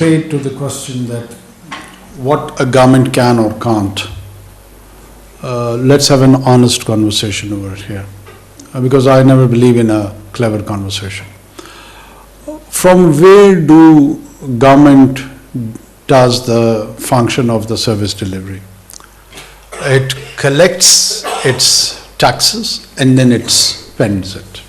Straight to the question that what a government can or can't. Let's have an honest conversation over here, because I never believe in a clever conversation. From where do government does the function of the service delivery? It collects its taxes and then it spends it.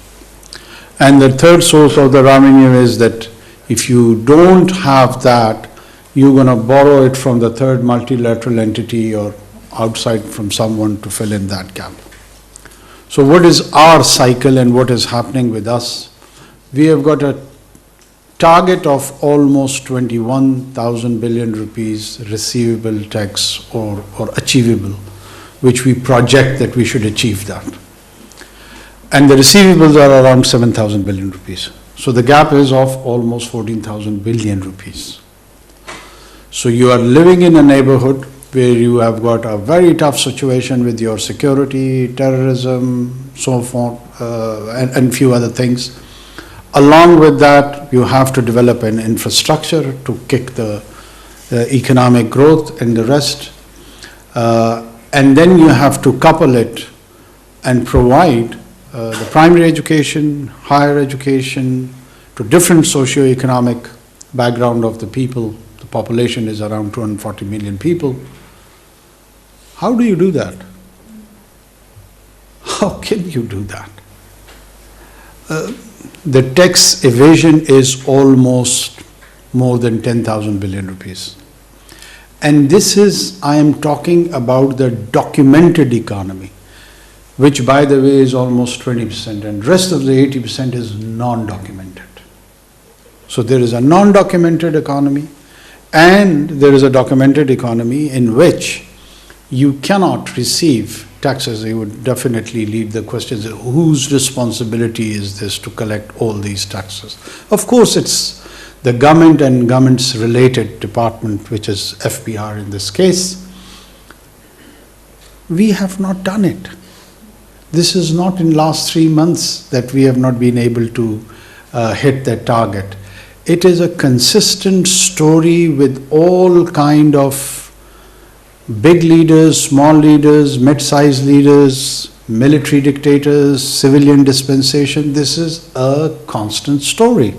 And the third source of the revenue is that if you don't have that, you're going to borrow it from the third multilateral entity or outside from someone to fill in that gap. So what is our cycle and what is happening with us? We have got a target of almost 21,000 billion rupees receivable tax or achievable, which we project that we should achieve that. And the receivables are around 7,000 billion rupees. So the gap is of almost 14,000 billion rupees. So you are living in a neighborhood where you have got a very tough situation with your security, terrorism, so forth, and few other things. Along with that, you have to develop an infrastructure to kick the economic growth and the rest. And then you have to couple it and provide the primary education, higher education to different socio-economic background of the people. The population is around 240 million people. How do you do that? How can you do that? The tax evasion is almost more than 10,000 billion rupees. And this is, I am talking about the documented economy, which by the way is almost 20%, and rest of the 80% is non-documented. So there is a non-documented economy and there is a documented economy in which you cannot receive taxes. You would definitely lead the questions, whose responsibility is this to collect all these taxes? Of course, it's the government and government's related department, which is FBR in this case. We have not done it. This is not in last 3 months that we have not been able to hit that target. It is a consistent story with all kind of big leaders, small leaders, mid-sized leaders, military dictators, civilian dispensation. This is a constant story.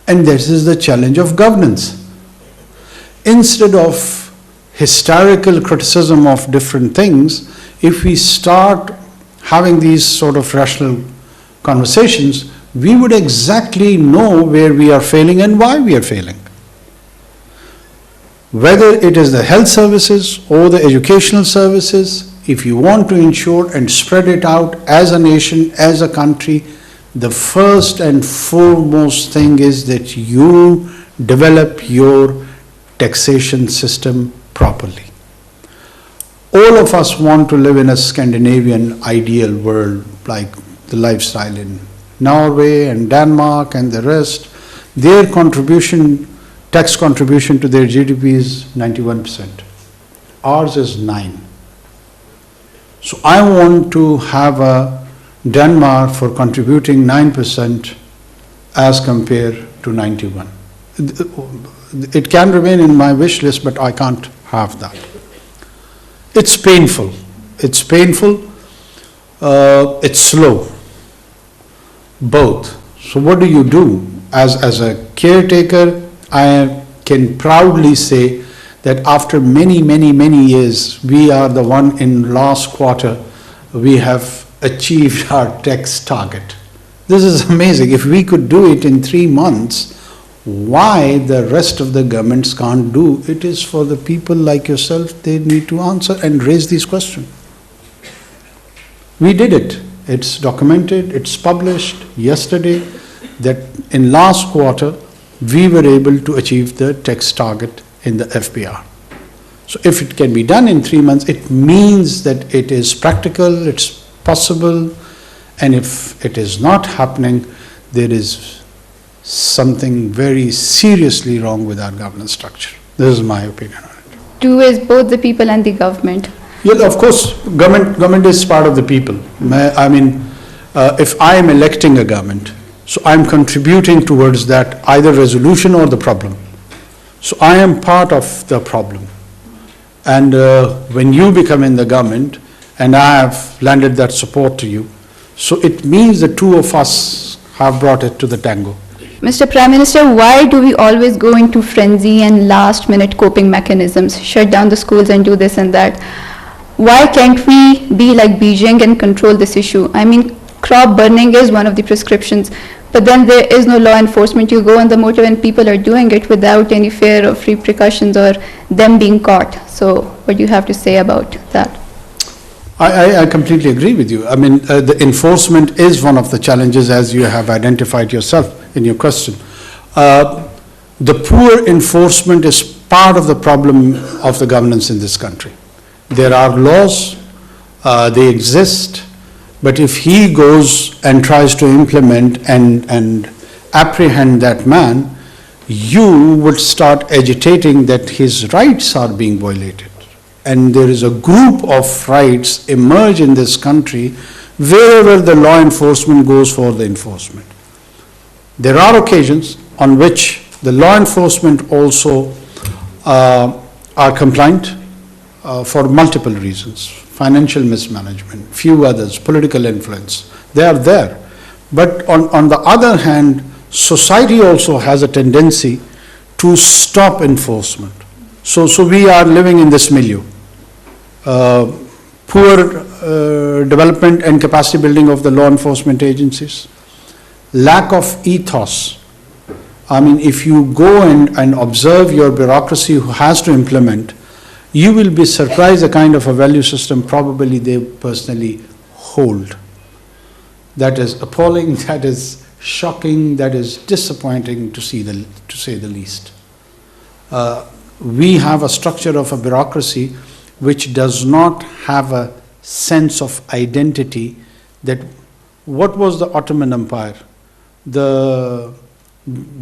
And this is the challenge of governance. Instead of hysterical criticism of different things, if we start having these sort of rational conversations, we would exactly know where we are failing and why we are failing. Whether it is the health services or the educational services, if you want to ensure and spread it out as a nation, as a country, the first and foremost thing is that you develop your taxation system properly. All of us want to live in a Scandinavian ideal world, like the lifestyle in Norway and Denmark and the rest. Their contribution, tax contribution to their GDP is 91%. Ours is 9%. So I want to have a Denmark for contributing 9% as compared to 91%. It can remain in my wish list, but I can't have that. It's painful. It's painful. It's slow. Both. So what do you do? As a caretaker, I can proudly say that after many years, we are the one in last quarter, we have achieved our tax target. This is amazing. If we could do it in 3 months, why the rest of the governments can't do? It is for the people like yourself, they need to answer and raise these questions. We did it. It's documented, it's published yesterday that in last quarter, we were able to achieve the tax target in the FBR. So if it can be done in 3 months, it means that it is practical, it's possible, and if it is not happening, there is something very seriously wrong with our governance structure. This is my opinion on it. Two is both the people and the government. Yeah, of course, government is part of the people. I mean, if I am electing a government, So I'm contributing towards that either resolution or the problem. So I am part of the problem. And when you become in the government, and I have lended that support to you, so it means the two of us have brought it to the tango. Mr. Prime Minister, why do we always go into frenzy and last-minute coping mechanisms, shut down the schools and do this and that? Why can't we be like Beijing and control this issue? I mean, crop burning is one of the prescriptions, but then there is no law enforcement. You go on the motor and people are doing it without any fear of repercussions or them being caught. So what do you have to say about that? I completely agree with you. I mean, the enforcement is one of the challenges, as you have identified yourself in your question. The poor enforcement is part of the problem of the governance in this country. There are laws, they exist, but if he goes and tries to implement and apprehend that man, you would start agitating that his rights are being violated. And there is a group of rights emerge in this country wherever the law enforcement goes for the enforcement. There are occasions on which the law enforcement also are compliant for multiple reasons: financial mismanagement, few others, political influence. They are there. But on the other hand, society also has a tendency to stop enforcement. So we are living in this milieu. Poor development and capacity building of the law enforcement agencies, lack of ethos. I mean, if you go and observe your bureaucracy who has to implement, you will be surprised the kind of a value system probably they personally hold. That is appalling, that is shocking, that is disappointing to say the least. We have a structure of a bureaucracy which does not have a sense of identity. That what was the Ottoman Empire? The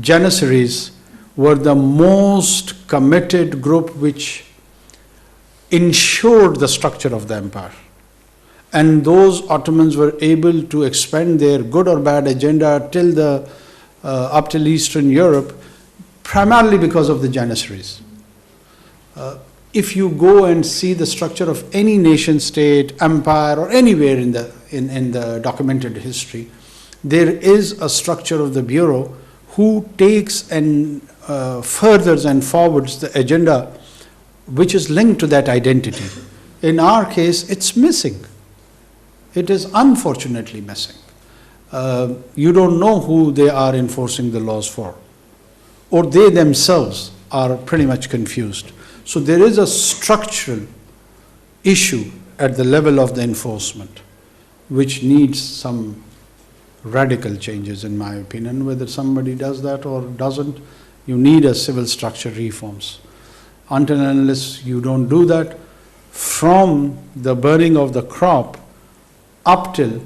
Janissaries were the most committed group which ensured the structure of the empire. And those Ottomans were able to expand their good or bad agenda till up till Eastern Europe, primarily because of the Janissaries. If you go and see the structure of any nation state, empire, or anywhere in the documented history, there is a structure of the bureau who takes and furthers and forwards the agenda which is linked to that identity. In our case, it's missing. It is unfortunately missing. You don't know who they are enforcing the laws for, or they themselves are pretty much confused. So there is a structural issue at the level of the enforcement which needs some radical changes, in my opinion. Whether somebody does that or doesn't, you need a civil structure reforms. Until and unless you don't do that, from the burning of the crop up till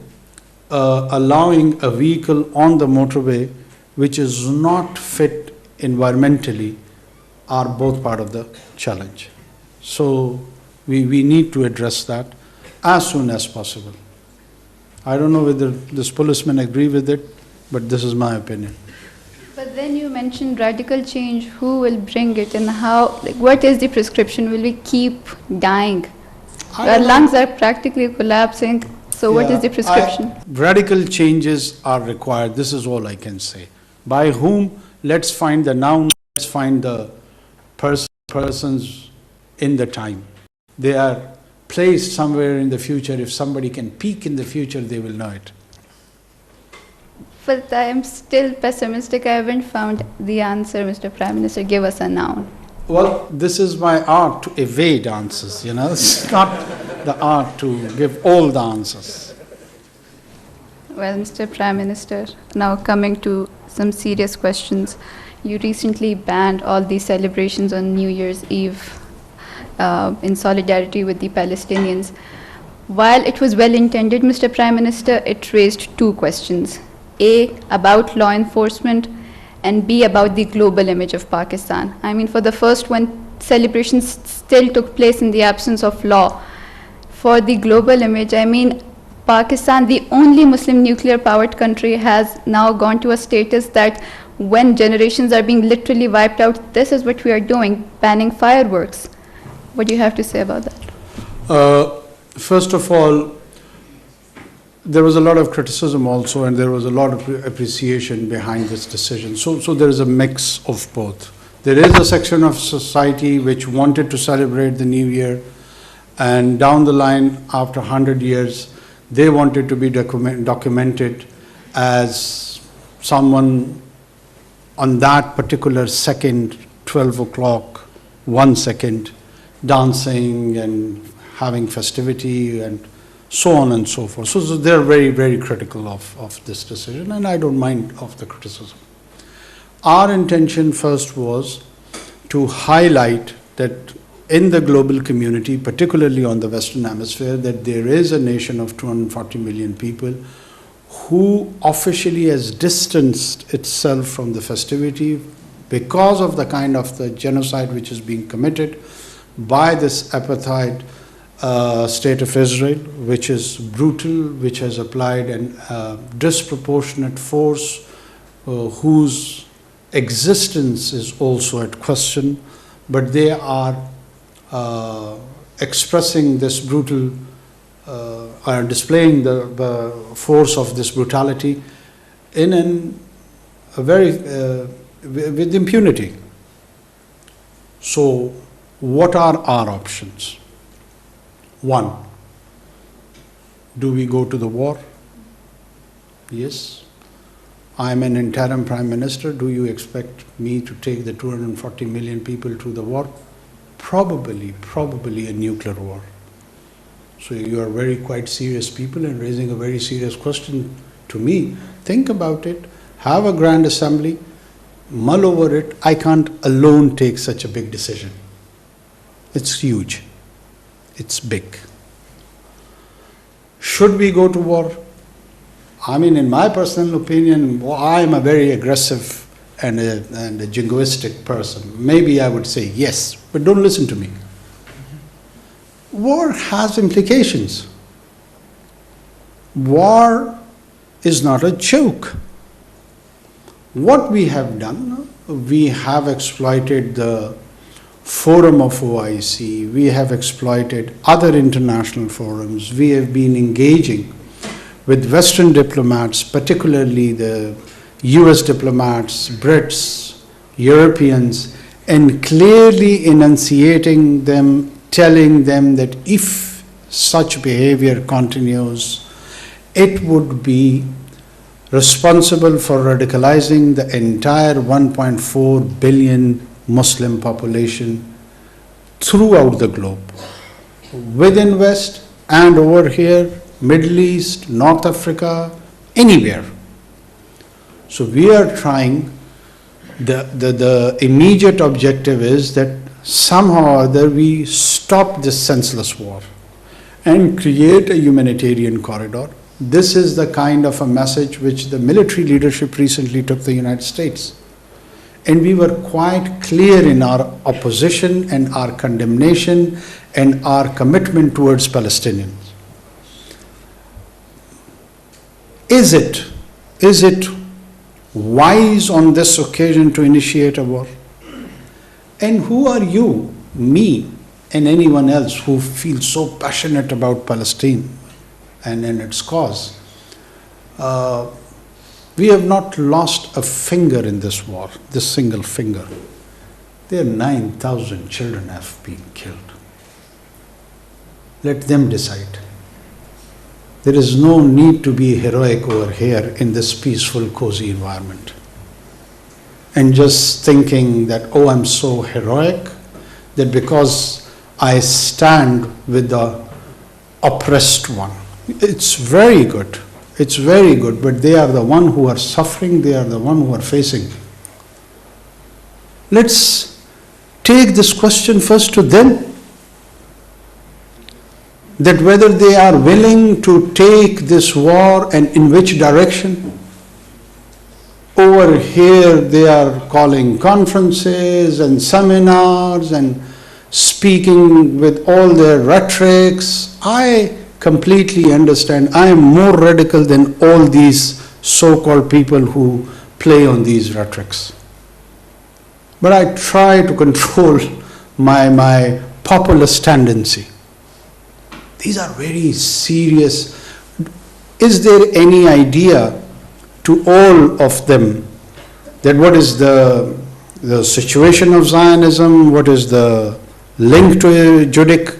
allowing a vehicle on the motorway which is not fit environmentally, are both part of the challenge. So we need to address that as soon as possible. I don't know whether this policemen agree with it, but this is my opinion. But then you mentioned radical change. Who will bring it and how? Like, what is the prescription? Will we keep dying? Our lungs are practically collapsing. So what is the prescription? Radical changes are required. This is all I can say. By whom? Let's find the noun. Let's find the persons in the time. They are placed somewhere in the future. If somebody can peek in the future, they will know it. But I am still pessimistic. I haven't found the answer, Mr. Prime Minister. Give us a noun. Well, this is my art to evade answers, you know. It's not the art to give all the answers. Well, Mr. Prime Minister, now coming to some serious questions. You recently banned all these celebrations on New Year's Eve in solidarity with the Palestinians. While it was well intended, Mr. Prime Minister, it raised two questions. A, about law enforcement, and B, about the global image of Pakistan. I mean, for the first one, celebrations still took place in the absence of law. For the global image, I mean, Pakistan, the only Muslim nuclear powered country, has now gone to a status that when generations are being literally wiped out, this is what we are doing, banning fireworks. What do you have to say about that? First of all, there was a lot of criticism also, and there was a lot of appreciation behind this decision. So there is a mix of both. There is a section of society which wanted to celebrate the New Year, and down the line, after 100 years, they wanted to be documented as someone on that particular second, 12 o'clock, 1 second, dancing and having festivity and so on and so forth. So they're very, very critical of this decision, and I don't mind of the criticism. Our intention first was to highlight that in the global community, particularly on the Western Hemisphere, that there is a nation of 240 million people who officially has distanced itself from the festivity because of the kind of the genocide which is being committed by this apartheid state of Israel, which is brutal, which has applied a disproportionate force, whose existence is also at question, but they are expressing this brutal, are displaying the force of this brutality in a very, with impunity. So what are our options? One, do we go to the war? Yes. I'm an interim prime minister. Do you expect me to take the 240 million people to the war? Probably a nuclear war. So you are very quite serious people and raising a very serious question to me. Think about it, have a grand assembly, mull over it. I can't alone take such a big decision. It's huge. It's big. Should we go to war? I mean, in my personal opinion, I am a very aggressive and a jingoistic person. Maybe I would say yes, but don't listen to me. War has implications. War is not a joke. What we have done, we have exploited the forum of OIC, we have exploited other international forums, we have been engaging with Western diplomats, particularly the US diplomats, Brits, Europeans, and clearly enunciating them, telling them that if such behavior continues, it would be responsible for radicalizing the entire 1.4 billion Muslim population throughout the globe, within West and over here, Middle East, North Africa, anywhere. So we are trying, the immediate objective is that somehow or other we stop this senseless war and create a humanitarian corridor. This is the kind of a message which the military leadership recently took the United States. And we were quite clear in our opposition and our condemnation and our commitment towards Palestinians. Is it wise on this occasion to initiate a war? And who are you, me, and anyone else who feels so passionate about Palestine and its cause? We have not lost a finger in this war, this single finger. There are 9,000 children have been killed. Let them decide. There is no need to be heroic over here in this peaceful, cozy environment. And just thinking that, oh, I'm so heroic, that because I stand with the oppressed one. It's very good. It's very good, but they are the one who are suffering, they are the one who are facing. Let's take this question first to them, that whether they are willing to take this war and in which direction. Over here they are calling conferences and seminars and speaking with all their rhetorics. I completely understand. I am more radical than all these so-called people who play on these rhetorics. But I try to control my populist tendency. These are very serious. Is there any idea to all of them that what is the situation of Zionism, what is the link to Judaic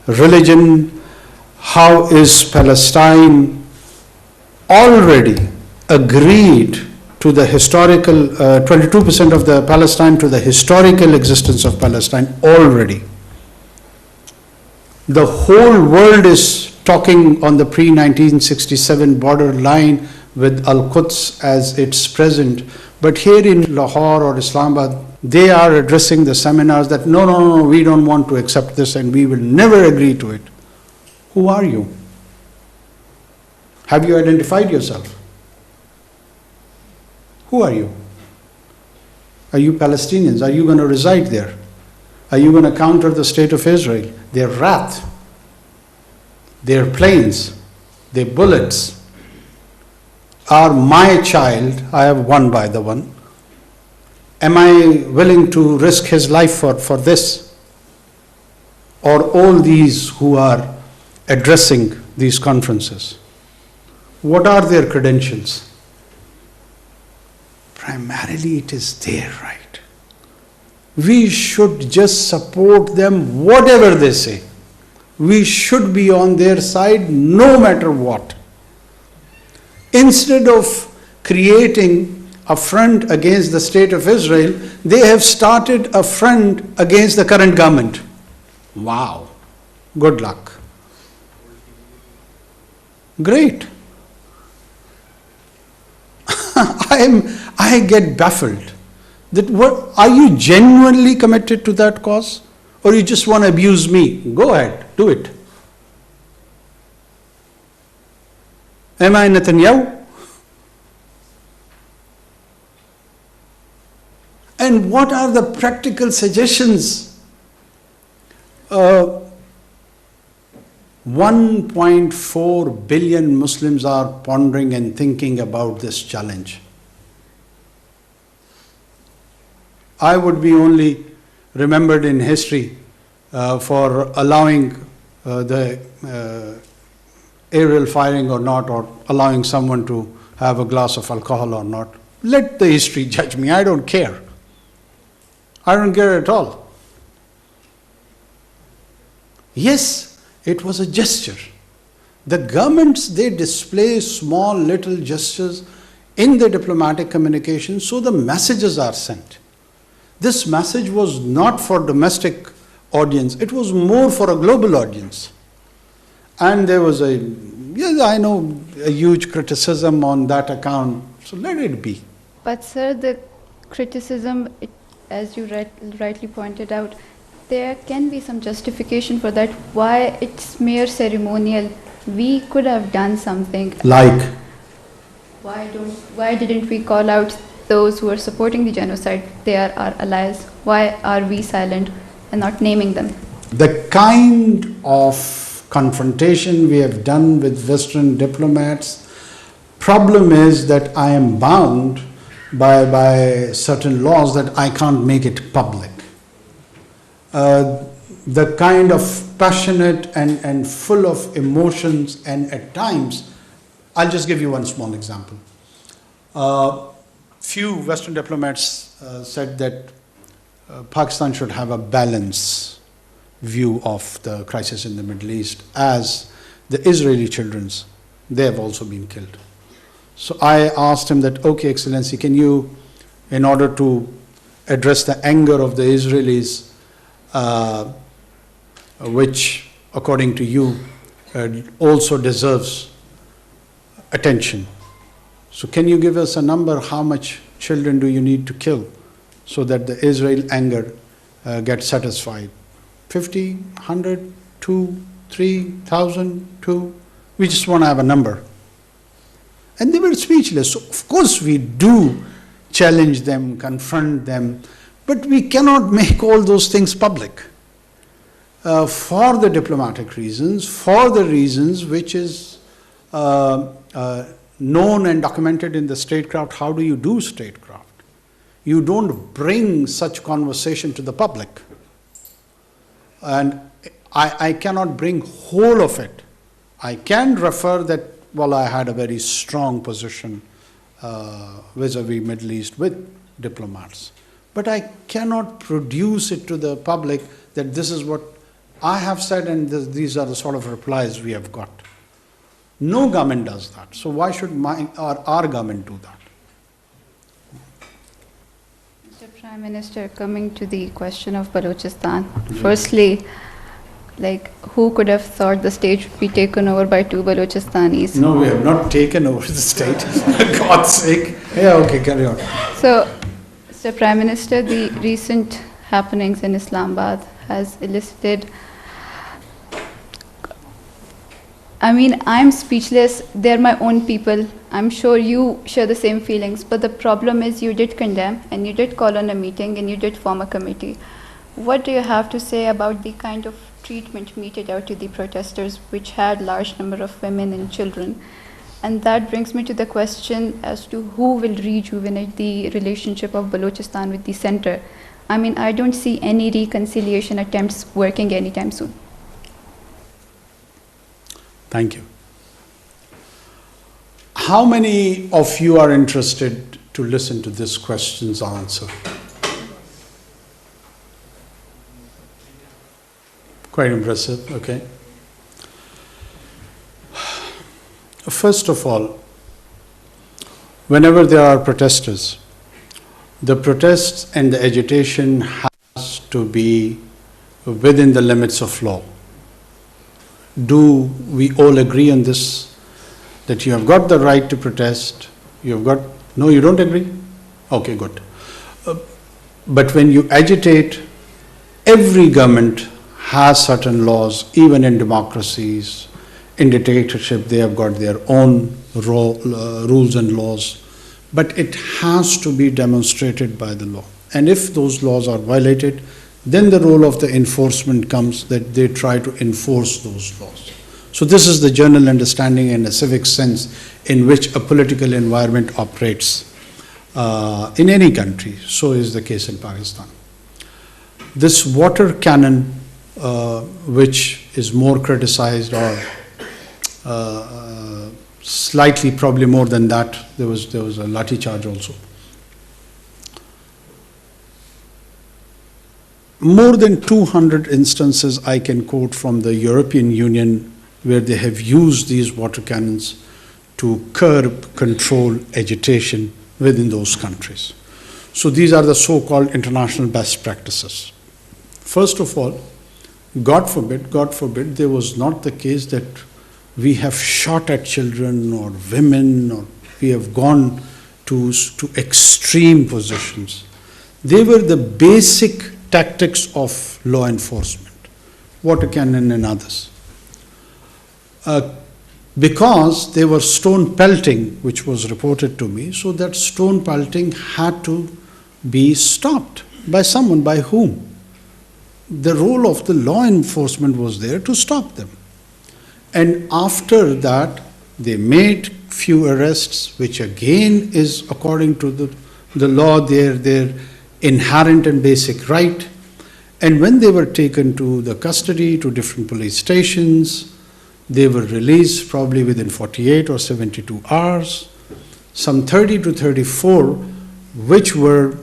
religion, how is Palestine already agreed to the historical, 22% of the Palestine to the historical existence of Palestine already. The whole world is talking on the pre-1967 border line with Al-Quds as its present. But here in Lahore or Islamabad, they are addressing the seminars that no, we don't want to accept this and we will never agree to it. Who are you? Have you identified yourself? Who are you? Are you Palestinians? Are you going to reside there? Are you going to counter the state of Israel? Their wrath, their planes, their bullets are my child. I have one by the one. Am I willing to risk his life for this? Or all these who are addressing these conferences? What are their credentials? Primarily it is their right. We should just support them whatever they say. We should be on their side no matter what. Instead of creating a front against the state of Israel, they have started a front against the current government. Wow. Good luck. Great. I get baffled. Are you genuinely committed to that cause? Or you just want to abuse me? Go ahead, do it. Am I Netanyahu? And what are the practical suggestions? 1.4 billion Muslims are pondering and thinking about this challenge. I would be only remembered in history for allowing the aerial firing or not, or allowing someone to have a glass of alcohol or not. Let the history judge me. I don't care. I don't care at all. Yes, it was a gesture. The governments, they display small little gestures in their diplomatic communication, so the messages are sent. This message was not for domestic audience, it was more for a global audience. And there was a huge criticism on that account, so let it be. But sir, the criticism, as you rightly pointed out, there can be some justification for that. Why it's mere ceremonial? We could have done something. Like? Why didn't we call out those who are supporting the genocide? They are our allies. Why are we silent and not naming them? The kind of confrontation we have done with Western diplomats, problem is that I am bound by certain laws that I can't make it public. The kind of passionate and full of emotions, and at times, I'll just give you one small example. Few Western diplomats said that Pakistan should have a balanced view of the crisis in the Middle East, as the Israeli children, they have also been killed. So I asked him that, okay, Excellency, can you, in order to address the anger of the Israelis, which according to you also deserves attention. So can you give us a number, how much children do you need to kill so that the Israel anger gets satisfied? 50, 100, 2, 3,000, 2? We just want to have a number. And they were speechless. So of course we do challenge them, confront them, but we cannot make all those things public. for the diplomatic reasons, for the reasons which is known and documented in the statecraft. How do you do statecraft? You don't bring such conversation to the public. And I cannot bring whole of it. I can refer that, well, I had a very strong position vis-a-vis Middle East with diplomats. But I cannot produce it to the public that this is what I have said and these are the sort of replies we have got. No government does that. So why should our government do that? Mr. Prime Minister, coming to the question of Balochistan, firstly, who could have thought the state would be taken over by two Balochistanis? No, we have not taken over the state, for God's sake. Yeah, okay, carry on. So, Mr. Prime Minister, the recent happenings in Islamabad has elicited, I'm speechless. They're my own people. I'm sure you share the same feelings. But the problem is you did condemn and you did call on a meeting and you did form a committee. What do you have to say about the kind of treatment meted out to the protesters, which had large number of women and children? And that brings me to the question as to who will rejuvenate the relationship of Balochistan with the center. I don't see any reconciliation attempts working anytime soon. Thank you. How many of you are interested to listen to this question's answer? Quite impressive, okay. First of all, whenever there are protesters, the protests and the agitation has to be within the limits of law. Do we all agree on this? That you have got the right to protest, no, you don't agree? Okay, good. But when you agitate, every government has certain laws, even in democracies. In dictatorship, they have got their own rules and laws. But it has to be demonstrated by the law. And if those laws are violated, then the role of the enforcement comes that they try to enforce those laws. So this is the general understanding in a civic sense in which a political environment operates in any country. So is the case in Pakistan. This water cannon, which is more criticized or slightly probably more than that, there was a lathi charge also. More than 200 instances I can quote from the European Union where they have used these water cannons to curb, control agitation within those countries. So these are the so-called international best practices. First of all, God forbid, there was not the case that we have shot at children or women or we have gone to extreme positions. They were the basic tactics of law enforcement, water cannon and others. Because they were stone pelting, which was reported to me, so that stone pelting had to be stopped by someone, by whom? The role of the law enforcement was there to stop them. And after that, they made few arrests, which again is according to the law, their inherent and basic right. And when they were taken to the custody, to different police stations, they were released probably within 48 or 72 hours. Some 30 to 34, which were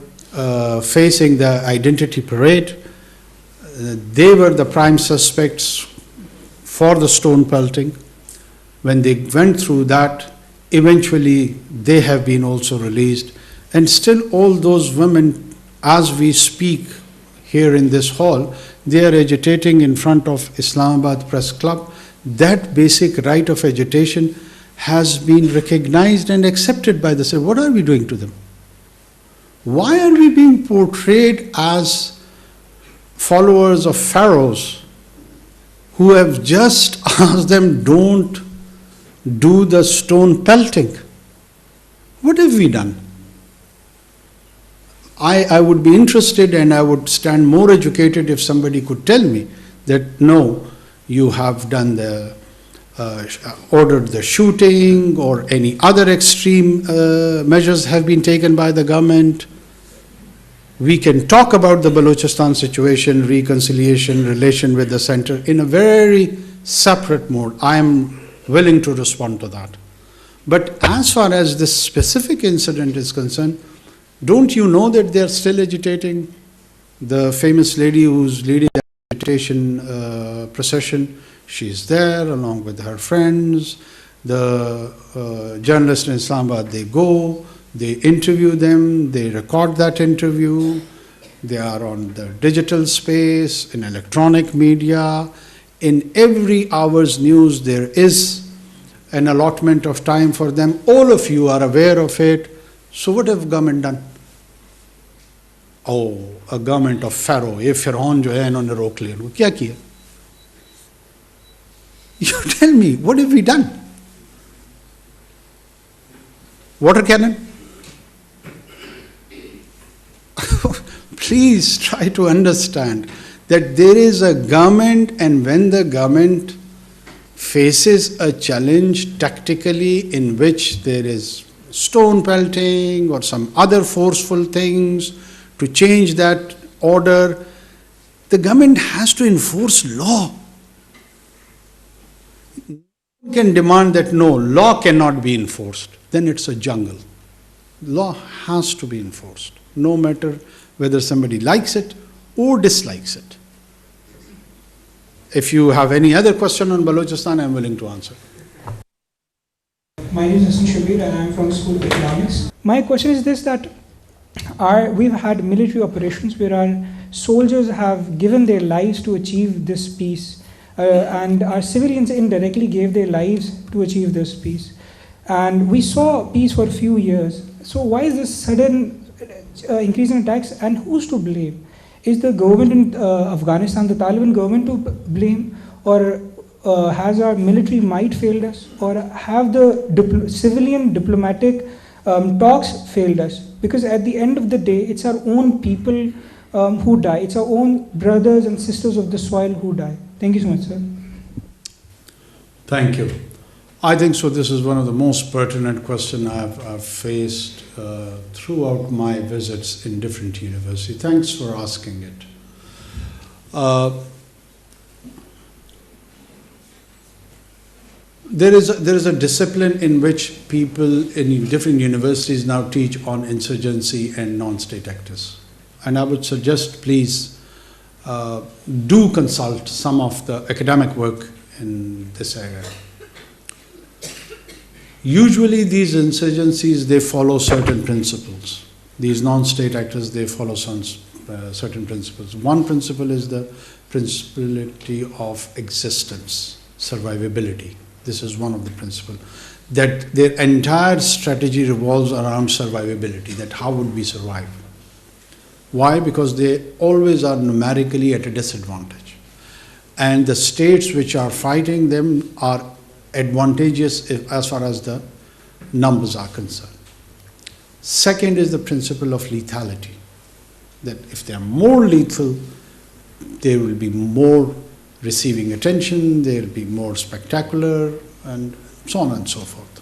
facing the identity parade, they were the prime suspects for the stone pelting. When they went through that, eventually they have been also released. And still all those women, as we speak here in this hall, they are agitating in front of Islamabad Press Club. That basic right of agitation has been recognized and accepted by the state. What are we doing to them? Why are we being portrayed as followers of pharaohs who have just asked them, don't do the stone pelting? What have we done? I would be interested and I would stand more educated if somebody could tell me that no, you have done the ordered the shooting or any other extreme measures have been taken by the government. We can talk about the Balochistan situation, reconciliation, relation with the center in a very separate mode. I am willing to respond to that. But as far as this specific incident is concerned, don't you know that they are still agitating? The famous lady who's leading the agitation procession, she's there along with her friends. The journalists in Islamabad, they go, they interview them, they record that interview. They are on the digital space, in electronic media. In every hour's news, there is an allotment of time for them. All of you are aware of it. So what have government done? Oh, a government of Pharaoh. ये फिरौन जो है इन्होंने रोक लिया उनको क्या किया? You tell me, what have we done? Water cannon? Please try to understand that there is a government, and when the government faces a challenge tactically in which there is stone pelting or some other forceful things to change that order, the government has to enforce law. You can demand that no, law cannot be enforced. Then it's a jungle. Law has to be enforced, no matter whether somebody likes it or dislikes it. If you have any other question on Balochistan, I am willing to answer. My name is Hassan Shabir and I am from the School of Economics. My question is this, that we've had military operations where our soldiers have given their lives to achieve this peace, and our civilians indirectly gave their lives to achieve this peace. And we saw peace for a few years. So why is this sudden increase in attacks, and who's to blame? Is the government in Afghanistan, the Taliban government, to blame, or has our military might failed us, or have the civilian diplomatic talks failed us? Because at the end of the day, it's our own people who die. It's our own brothers and sisters of the soil who die. Thank you so much, sir. Thank you. I think so. This is one of the most pertinent questions I've faced throughout my visits in different universities. Thanks for asking it. There is a discipline in which people in different universities now teach on insurgency and non-state actors. And I would suggest, please, do consult some of the academic work in this area. Usually these insurgencies, they follow certain principles. These non-state actors, they follow some certain principles. One principle is the principality of existence, survivability. This is one of the principles. That their entire strategy revolves around survivability, that how would we survive? Why? Because they always are numerically at a disadvantage. And the states which are fighting them are advantageous as far as the numbers are concerned. Second is the principle of lethality, that if they are more lethal, they will be more receiving attention, they will be more spectacular, and so on and so forth.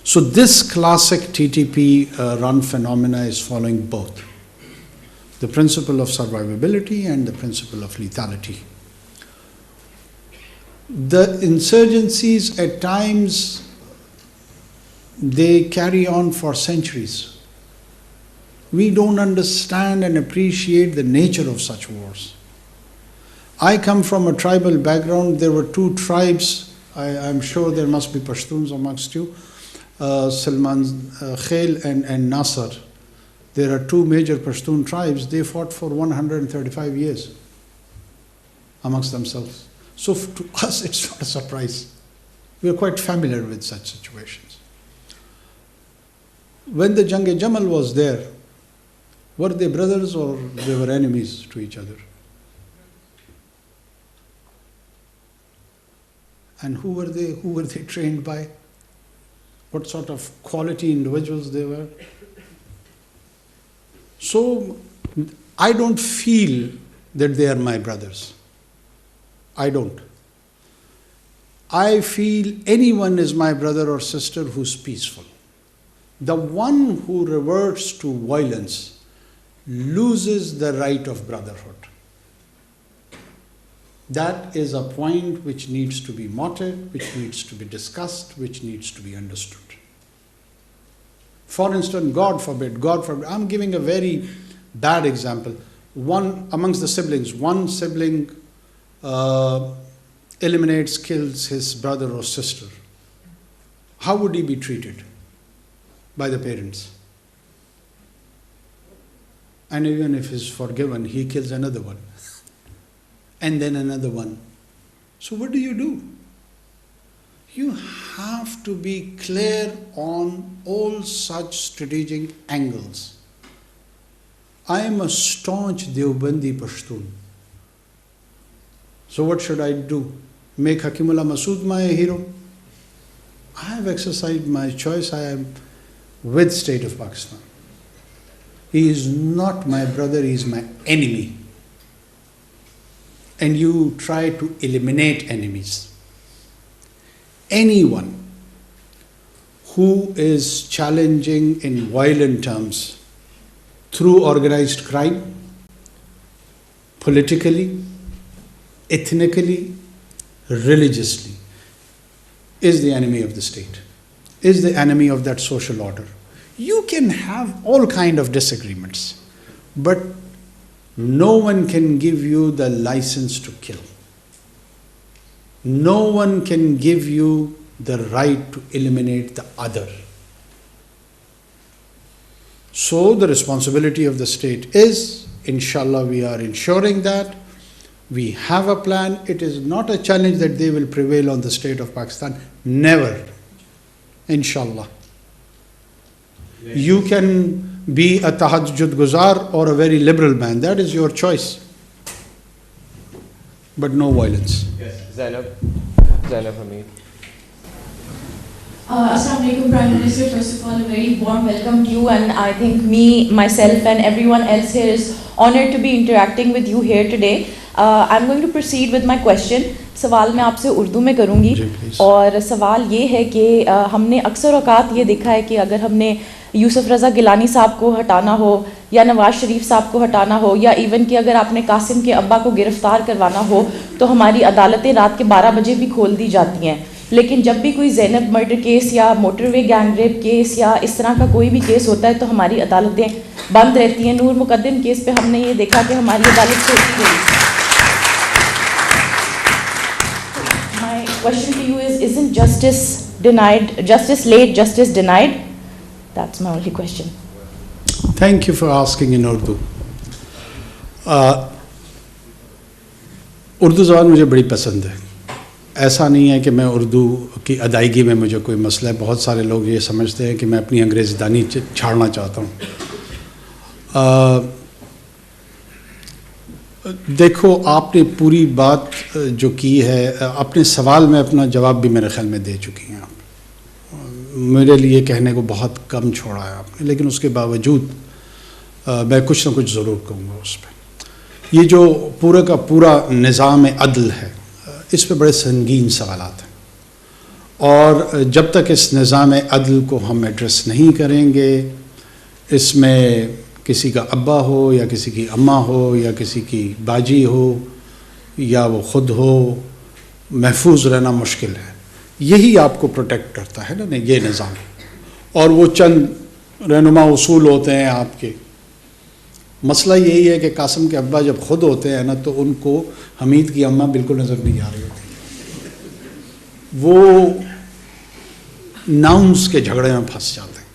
So this classic TTP run phenomena is following both the principle of survivability and the principle of lethality. The insurgencies at times, they carry on for centuries. We don't understand and appreciate the nature of such wars. I come from a tribal background. There were two tribes. I'm sure there must be Pashtuns amongst you. Salman Khail and Nasser. There are two major Pashtun tribes. They fought for 135 years amongst themselves. So to us, it's not a surprise. We are quite familiar with such situations. When the Jang-e-Jamal was there, were they brothers or they were enemies to each other? And who were they? Who were they trained by? What sort of quality individuals they were? So I don't feel that they are my brothers. I don't. I feel anyone is my brother or sister who's peaceful. The one who reverts to violence loses the right of brotherhood. That is a point which needs to be noted, which needs to be discussed, which needs to be understood. For instance, God forbid, I'm giving a very bad example. One amongst the siblings, one sibling eliminates, kills his brother or sister. How would he be treated by the parents? And even if he's forgiven, he kills another one. And then another one. So what do? You have to be clear on all such strategic angles. I am a staunch Deobandi Pashtun. So what should I do? Make Hakimullah Masood my hero? I have exercised my choice. I am with State of Pakistan. He is not my brother, he is my enemy. And you try to eliminate enemies. Anyone who is challenging in violent terms through organized crime, politically, ethnically, religiously, is the enemy of the state, is the enemy of that social order. You can have all kind of disagreements, but no one can give you the license to kill. No one can give you the right to eliminate the other. So the responsibility of the state is, inshallah, we are ensuring that we have a plan. It is not a challenge that they will prevail on the State of Pakistan. Never. Inshallah. You can be a tahajjud guzar or a very liberal man. That is your choice. But no violence. Yes, Zainab Hamid. Assalamu alaikum, Prime Minister. First of all, a very warm welcome to you, and I think myself and everyone else here is honored to be interacting with you here today. I'm going to proceed with my question. सवाल मैं आपसे उर्दू में करूँगी और सवाल ये है कि हमने अक्सर औकात ये देखा है कि अगर हमने यूसुफ रज़ा गिलानी साहब को हटाना हो या नवाज शरीफ साहब को हटाना हो या इवन कि अगर आपने कासिम के अब्बा को गिरफ्तार करवाना हो तो हमारी अदालतें रात के 12 बजे भी खोल दी जाती हैं, लेकिन जब भी कोई ज़ैनब मर्डर केस या मोटरवे गैंग रेप केस या इस तरह का कोई भी केस होता है तो हमारी अदालतें बंद रहती हैं। नूर मुकद्दम केस पे हमने ये देखा कि हमारी अदालत खोली गई। My question to you is, isn't justice denied, justice late, justice denied? That's my only question. Thank you for asking in Urdu. Urdu ज़बान मुझे बड़ी पसंद है। ऐसा नहीं है कि मैं उर्दू की अदायगी में मुझे कोई मसला है। बहुत सारे लोग ये समझते हैं कि मैं अपनी अंग्रेज़दानी छाड़ना चाहता हूँ। देखो, आपने पूरी बात जो की है, अपने सवाल में अपना जवाब भी मेरे ख्याल में दे चुकी हैं आप। मेरे लिए कहने को बहुत कम छोड़ा है आपने, लेकिन उसके बावजूद मैं कुछ ना कुछ ज़रूर कहूँगा उस पर। ये जो पूरा का पूरा निज़ाम अदल है, इस पे बड़े संगीन सवालात हैं, और जब तक इस निज़ाम अदल को हम एड्रेस नहीं करेंगे, इसमें किसी का अब्बा हो या किसी की अम्मा हो या किसी की बाजी हो या वो ख़ुद हो, महफूज रहना मुश्किल है। यही आपको प्रोटेक्ट करता है ना ये निज़ाम, और वो चंद रहनुमा उसूल होते हैं आपके। मसला यही है कि कासिम के अब्बा जब ख़ुद होते हैं ना, तो उनको हमीद की अम्मा बिल्कुल नज़र नहीं आ रही होती। वो नाउंस के झगड़े में फंस जाते हैं।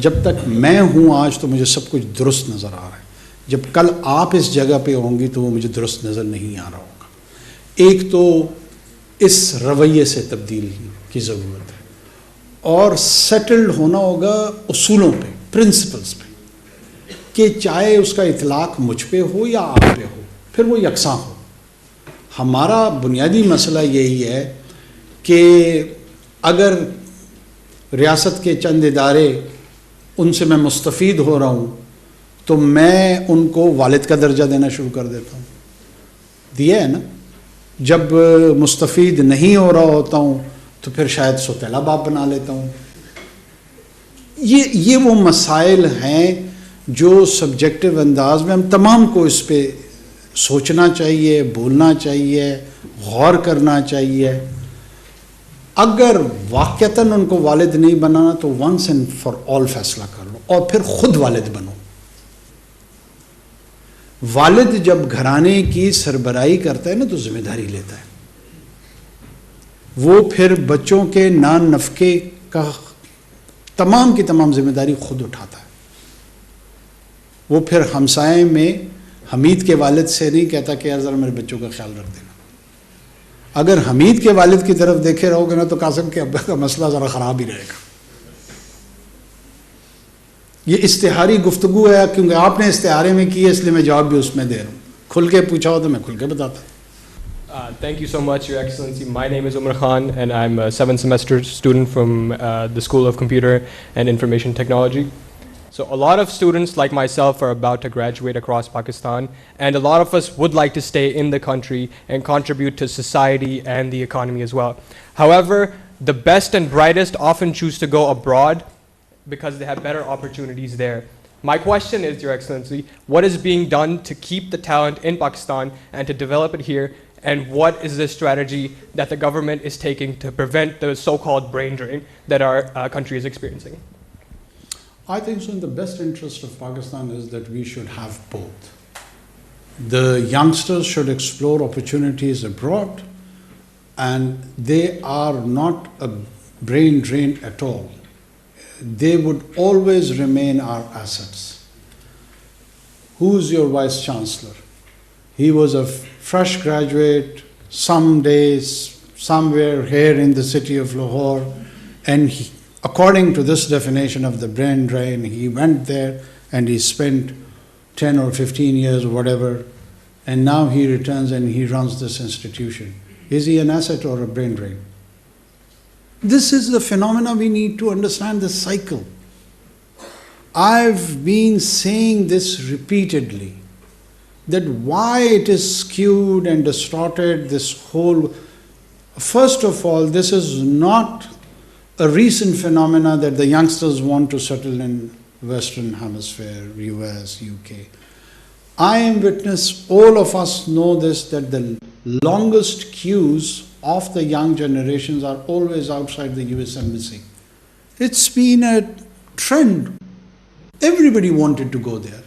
जब तक मैं हूँ आज तो मुझे सब कुछ दुरुस्त नज़र आ रहा है, जब कल आप इस जगह पे होंगी तो वो मुझे दुरुस्त नज़र नहीं आ रहा होगा। एक तो इस रवैये से तब्दील की ज़रूरत है, और सेटल्ड होना होगा उसूलों पे, प्रिंसिपल्स पे, कि चाहे उसका इतलाक़ मुझ पे हो या आप पे हो, फिर वो यकसां हो। हमारा बुनियादी मसला यही है कि अगर रियासत के चंद इदारे, उनसे मैं मुस्तफ़ीद हो रहा हूँ, तो मैं उनको वालिद का दर्जा देना शुरू कर देता हूँ। दिया है ना, जब मुस्तफ़ीद नहीं हो रहा होता हूँ तो फिर शायद सौतेला बाप बना लेता हूँ। ये वो मसाइल हैं जो सब्जेक्टिव अंदाज में हम तमाम को इस पे सोचना चाहिए, बोलना चाहिए, गौर करना चाहिए। अगर वाक़तन उनको वालिद नहीं बनाना तो वंस एंड फॉर ऑल फैसला कर लो और फिर खुद वालिद बनो। वालिद जब घराने की सरबराही करता है ना तो जिम्मेदारी लेता है, वो फिर बच्चों के नान नफ़के का तमाम की तमाम जिम्मेदारी खुद उठाता है। वो फिर हमसाए में हमीद के वालिद से नहीं कहता कि यार ज़रा मेरे बच्चों का ख्याल रख देना। अगर हमीद के वालिद की तरफ देखे रहोगे ना तो कासिम के अब्बा का मसला ज़रा ख़राब ही रहेगा। ये इस्तिहारी गुफ्तगू है क्योंकि आपने इस्तिहारे में की है, इसलिए मैं जवाब भी उसमें दे रहा हूँ। खुल के पूछा हो तो मैं खुल के बताता। Thank you so much, Your Excellency. My name is Umar Khan, and I'm a 7th semester student from the School of Computer and Information Technology. So a lot of students like myself are about to graduate across Pakistan, and a lot of us would like to stay in the country and contribute to society and the economy as well. However, the best and brightest often choose to go abroad because they have better opportunities there. My question is, Your Excellency, what is being done to keep the talent in Pakistan and to develop it here? And what is the strategy that the government is taking to prevent the so-called brain drain that our country is experiencing? I think so in the best interest of Pakistan is that we should have both. The youngsters should explore opportunities abroad, and they are not a brain drain at all. They would always remain our assets. Who's your Vice Chancellor? He was a fresh graduate, some days, somewhere here in the city of Lahore, and he, according to this definition of the brain drain, he went there and he spent 10 or 15 years or whatever, and now he returns and he runs this institution. Is he an asset or a brain drain? This is the phenomena we need to understand, this cycle. I've been saying this repeatedly, that why it is skewed and distorted, this whole... First of all, this is not a recent phenomena that the youngsters want to settle in Western Hemisphere, US, UK. I am witness, all of us know this, that the longest queues of the young generations are always outside the US Embassy. It's been a trend. Everybody wanted to go there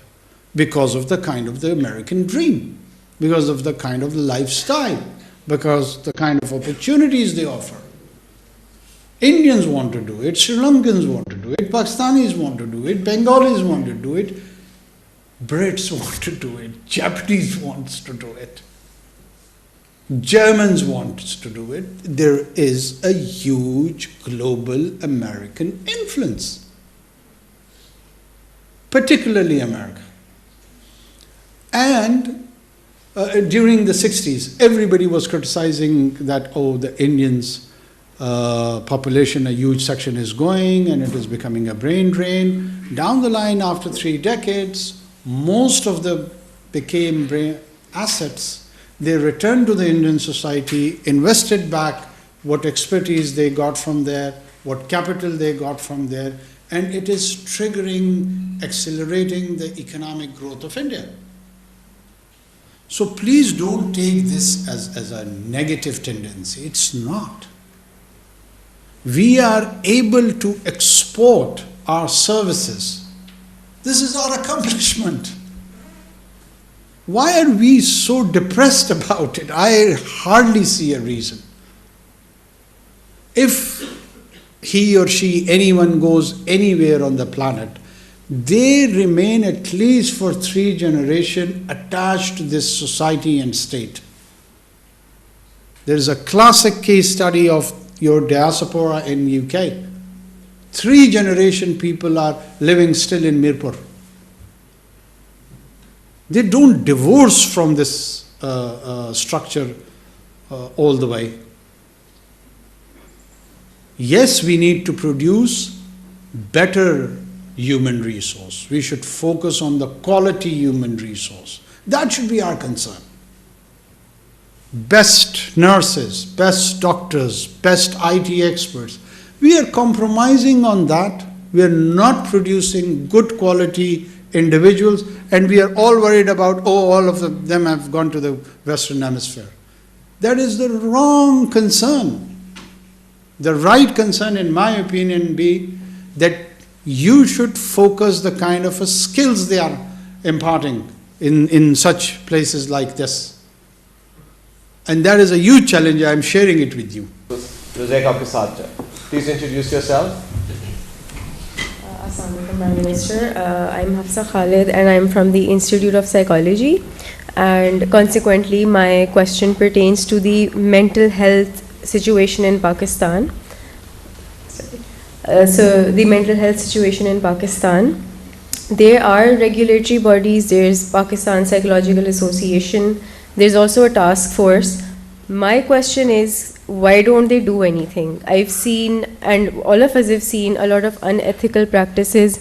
because of the kind of the American dream, because of the kind of lifestyle, because the kind of opportunities they offer. Indians want to do it, Sri Lankans want to do it, Pakistanis want to do it, Bengalis want to do it, Brits want to do it, Japanese wants to do it, Germans want to do it. There is a huge global American influence, particularly America. And during the 60s, everybody was criticizing that, oh, the Indians population, a huge section is going and it is becoming a brain drain. Down the line, after 3 decades, most of them became brain assets. They returned to the Indian society, invested back what expertise they got from there, what capital they got from there, and it is triggering, accelerating the economic growth of India. So please don't take this as a negative tendency. It's not. We are able to export our services. This is our accomplishment. Why are we so depressed about it? I hardly see a reason. If he or she, anyone goes anywhere on the planet, they remain at least for 3 generations attached to this society and state. There is a classic case study of your diaspora in UK. 3 generation people are living still in Mirpur. They don't divorce from this structure all the way. Yes, we need to produce better human resource. We should focus on the quality human resource. That should be our concern. best nurses, best doctors, best IT experts. We are compromising on that. We are not producing good quality individuals, and we are all worried about, all of them have gone to the Western Hemisphere. That is the wrong concern. The right concern, in my opinion, be that you should focus the kind of skills they are imparting in such places like this. And that is a huge challenge. I am sharing it with you. Please introduce yourself. Assalamualaikum, Prime Minister. I'm Hafsa Khalid and I'm from the Institute of Psychology. And consequently, my question pertains to the mental health situation in Pakistan. So the mental health situation in Pakistan, there are regulatory bodies, there's Pakistan Psychological Association, there's also a task force. My question is, why don't they do anything? I've seen, and all of us have seen, a lot of unethical practices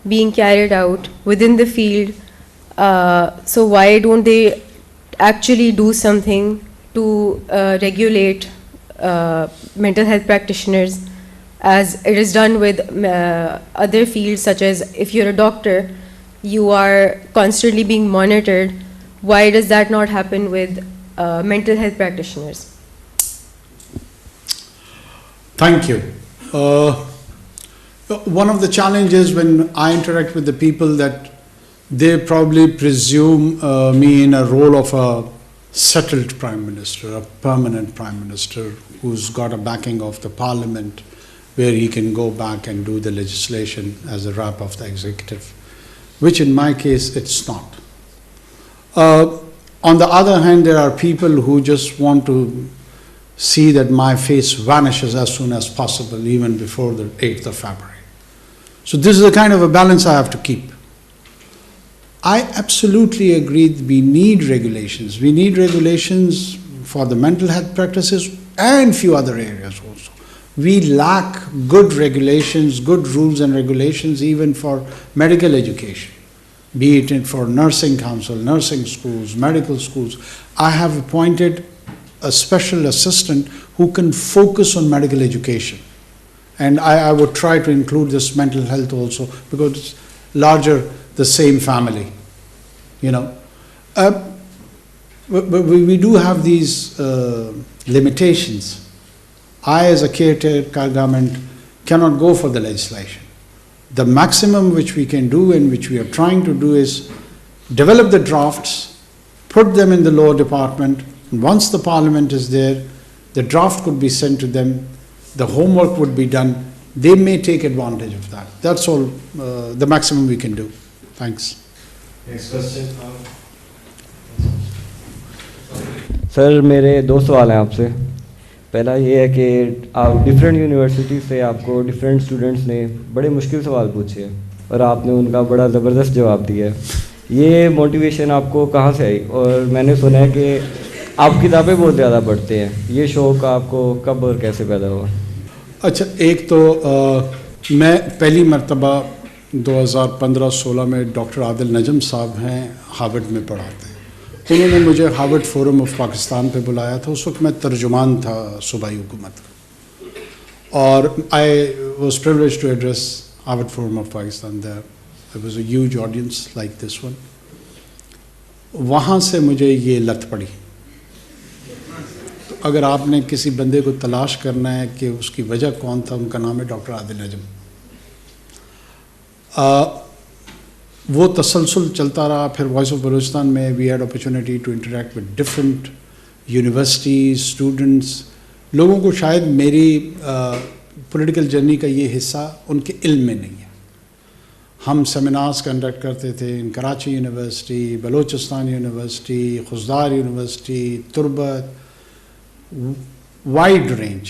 being carried out within the field. So why don't they actually do something to regulate mental health practitioners, as it is done with other fields, such as if you're a doctor, you are constantly being monitored. Why does that not happen with mental health practitioners? Thank you. One of the challenges when I interact with the people, that they probably presume me in a role of a settled prime minister, a permanent prime minister who's got a backing of the parliament, where he can go back and do the legislation as a wrap of the executive, which in my case it's not. On the other hand, there are people who just want to see that my face vanishes as soon as possible, even before the 8th of February. So this is the kind of a balance I have to keep. I absolutely agree we need regulations. We need regulations for the mental health practices and few other areas also. We lack good regulations, good rules and regulations even for medical education, be it for nursing council, nursing schools, medical schools. I have appointed a special assistant who can focus on medical education. And I would try to include this mental health also, because it's larger, the same family, you know. We do have these limitations. I, as a caretaker government, cannot go for the legislation. The maximum which we can do and which we are trying to do is develop the drafts, put them in the law department, and once the parliament is there, the draft could be sent to them, the homework would be done, they may take advantage of that. That's all the maximum we can do. Thanks. Next question. Sir मेरे दो सवाल हैं आपसे. पहला ये है कि आप डिफरेंट यूनिवर्सिटी से आपको डिफरेंट स्टूडेंट्स ने बड़े मुश्किल सवाल पूछे हैं और आपने उनका बड़ा ज़बरदस्त जवाब दिया है. ये मोटिवेशन आपको कहाँ से आई? और मैंने सुना है कि आप किताबें बहुत ज़्यादा पढ़ते हैं. ये शौक़ आपको कब और कैसे पैदा हुआ? अच्छा, एक तो मैं पहली मरतबा 2015-16 में डॉक्टर आदिल नजम साहब हैं, हार्वर्ड में पढ़ाते हैं. उन्होंने मुझे हार्वर्ड फोरम ऑफ पाकिस्तान पे बुलाया था. उस वक्त मैं तर्जुमान था सूबाई हुकूमत का, और I was privileged to address Harvard forum of Pakistan. There was a huge audience like this one. वहाँ से मुझे ये लत पड़ी. तो अगर आपने किसी बंदे को तलाश करना है कि उसकी वजह कौन था, उनका नाम है डॉक्टर आदिल नजम. वो तसलसल चलता रहा. फिर वॉइस ऑफ बलूचिस्तान में we had opportunity to interact with different universities, students. लोगों को शायद मेरी पॉलिटिकल जर्नी का ये हिस्सा उनके इल्म में नहीं है. हम सेमिनार्स कंडक्ट करते थे in Karachi university, Balochistan university, Khuzdar university, Turbat, wide range.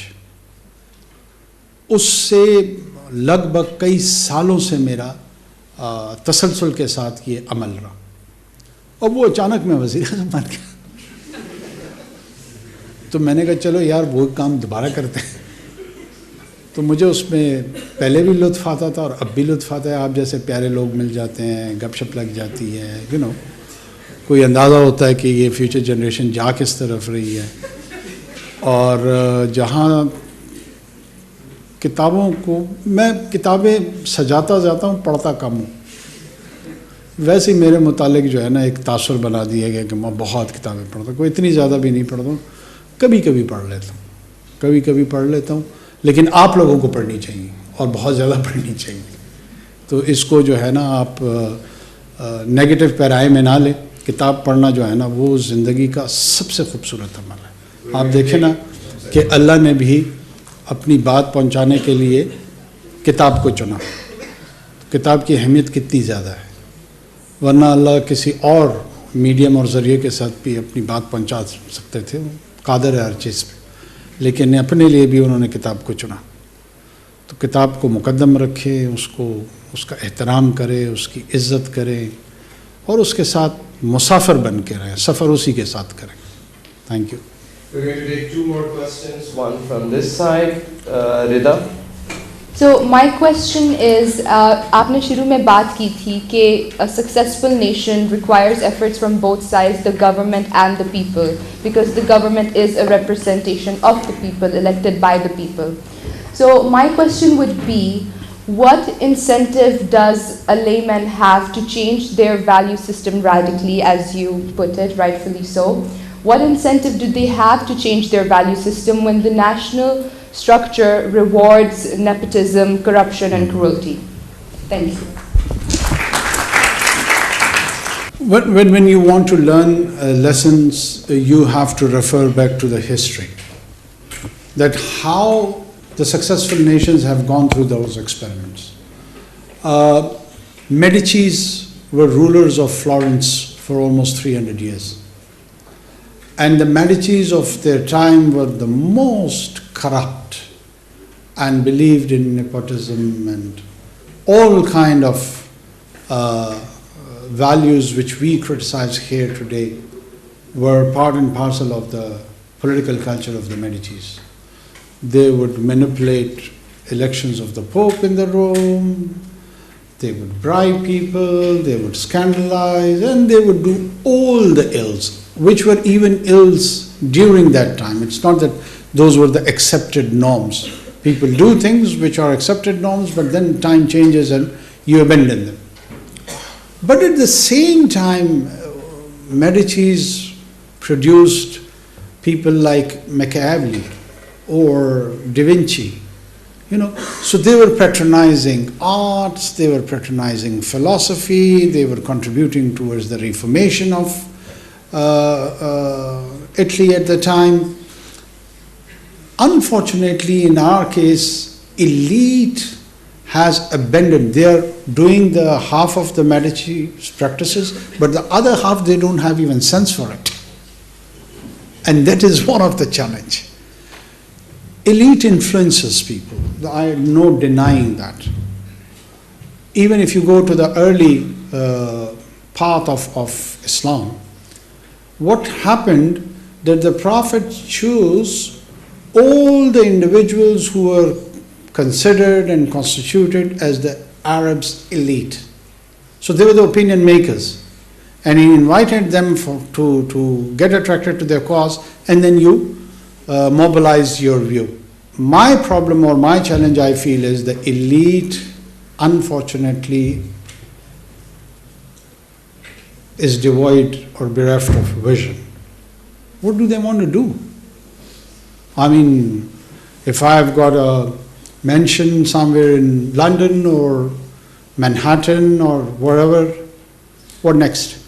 उससे लगभग कई सालों से मेरा तसलसल के साथ ये अमल रहा. और वो अचानक मैं वज़ीर-ए-आज़म बन गया. तो मैंने कहा चलो यार वो काम दोबारा करते हैं. तो मुझे उसमें पहले भी लुत्फ़ आता था और अब भी लुत्फ़ आता है. आप जैसे प्यारे लोग मिल जाते हैं, गपशप लग जाती है, यू नो. कोई अंदाज़ा होता है कि ये फ्यूचर जनरेशन जा किस तरफ रही है। और जहाँ किताबों को, मैं किताबें सजाता जाता हूँ, पढ़ता कम हूँ। वैसे ही मेरे मुतालिक जो है ना एक तासुर बना दिया गया कि मैं बहुत किताबें पढ़ता हूँ, कोई इतनी ज़्यादा भी नहीं पढ़ता हूँ, कभी कभी पढ़ लेता हूँ, कभी कभी पढ़ लेता हूँ। लेकिन आप लोगों को पढ़नी चाहिए और बहुत ज़्यादा पढ़नी चाहिए। तो इसको जो है ना आप नेगेटिव पैराए में ना लें। किताब पढ़ना जो है ना वो ज़िंदगी का सबसे खूबसूरत अमल है। आप देखें ना कि अल्लाह ने भी अपनी बात पहुंचाने के लिए किताब को चुना। किताब की अहमियत कितनी ज़्यादा है, वरना अल्लाह किसी और मीडियम और ज़रिए के साथ भी अपनी बात पहुंचा सकते थे, वो कादर है हर चीज़ पे। लेकिन अपने लिए भी उन्होंने किताब को चुना। तो किताब को मुकद्दम रखें, उसको उसका एहतराम करें, उसकी इज़्ज़त करें और उसके साथ मुसाफिर बन के रहें, सफ़र उसी के साथ करें। Thank you. We're going to take two more questions, one from this side. Rida. So my question is, आपने शुरू में बात की थी कि a successful nation requires efforts from both sides, the government and the people, because the government is a representation of the people, elected by the people. So my question would be, what incentive does a layman have to change their value system radically, as you put it, rightfully so? What incentive do they have to change their value system when the national structure rewards nepotism, corruption and cruelty? Thank you. When you want to learn lessons, you have to refer back to the history. That how the successful nations have gone through those experiments. Medicis were rulers of Florence for almost 300 years. And the Medicis of their time were the most corrupt and believed in nepotism and all kind of values which we criticize here today were part and parcel of the political culture of the Medicis. They would manipulate elections of the Pope in the Rome, they would bribe people, they would scandalize, and they would do all the ills, which were even ills during that time. It's not that those were the accepted norms. People do things which are accepted norms, but then time changes and you abandon them. But at the same time, Medicis produced people like Machiavelli or Da Vinci. So they were patronizing arts, they were patronizing philosophy, they were contributing towards the reformation of Italy at the time. Unfortunately, in our case, elite has abandoned. They are doing the half of the Medici practices, but the other half they don't have even sense for it. And that is one of the challenge. Elite influences people. I am no denying that. Even if you go to the early path of Islam, what happened that the Prophet chose all the individuals who were considered and constituted as the Arabs' elite. So they were the opinion makers. And he invited them to get attracted to their cause, and then you mobilize your view. My problem or my challenge, I feel, is the elite, unfortunately, is devoid or bereft of vision. What do they want to do? I mean, if I've got a mansion somewhere in London or Manhattan or wherever, what next?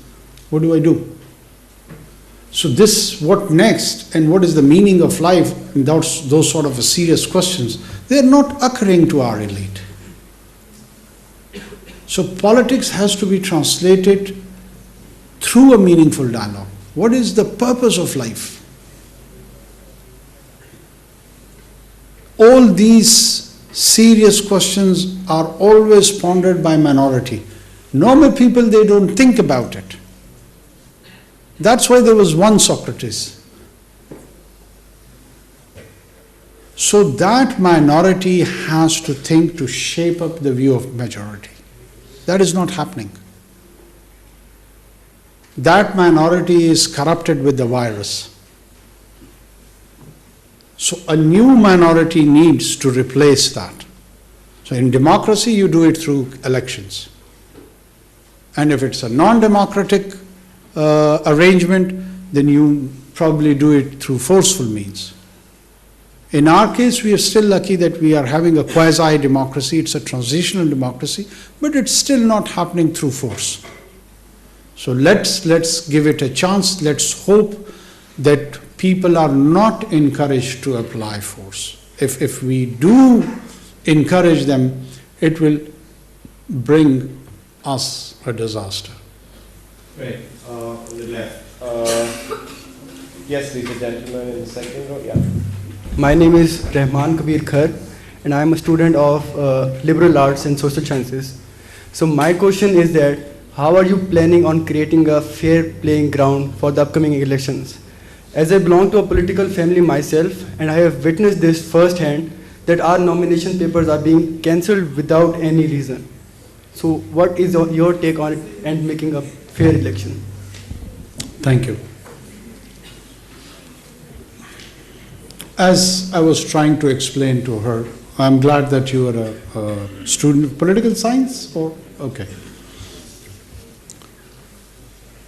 What do I do? So this, what next, and what is the meaning of life, and those sort of serious questions, they are not occurring to our elite. So politics has to be translated through a meaningful dialogue. What is the purpose of life? All these serious questions are always pondered by minority. Normal people, they don't think about it. That's why there was one Socrates. So that minority has to think to shape up the view of majority. That is not happening. that minority is corrupted with the virus. So a new minority needs to replace that. So in democracy, you do it through elections. And if it's a non-democratic arrangement, then you probably do it through forceful means. In our case, we are still lucky that we are having a quasi-democracy. It's a transitional democracy, but it's still not happening through force. So let's give it a chance. Let's hope that people are not encouraged to apply force. If we do encourage them, it will bring us a disaster. Right, on the left. Yes, please, the gentleman in the second row. Yeah. My name is Rahman Kabir Khar, and I am a student of liberal arts and social sciences. So my question is that how are you planning on creating a fair playing ground for the upcoming elections? As I belong to a political family myself, and I have witnessed this firsthand, that our nomination papers are being cancelled without any reason. So what is your take on it and making a fair election? Thank you. As I was trying to explain to her, I'm glad that you are a student of political science, or okay.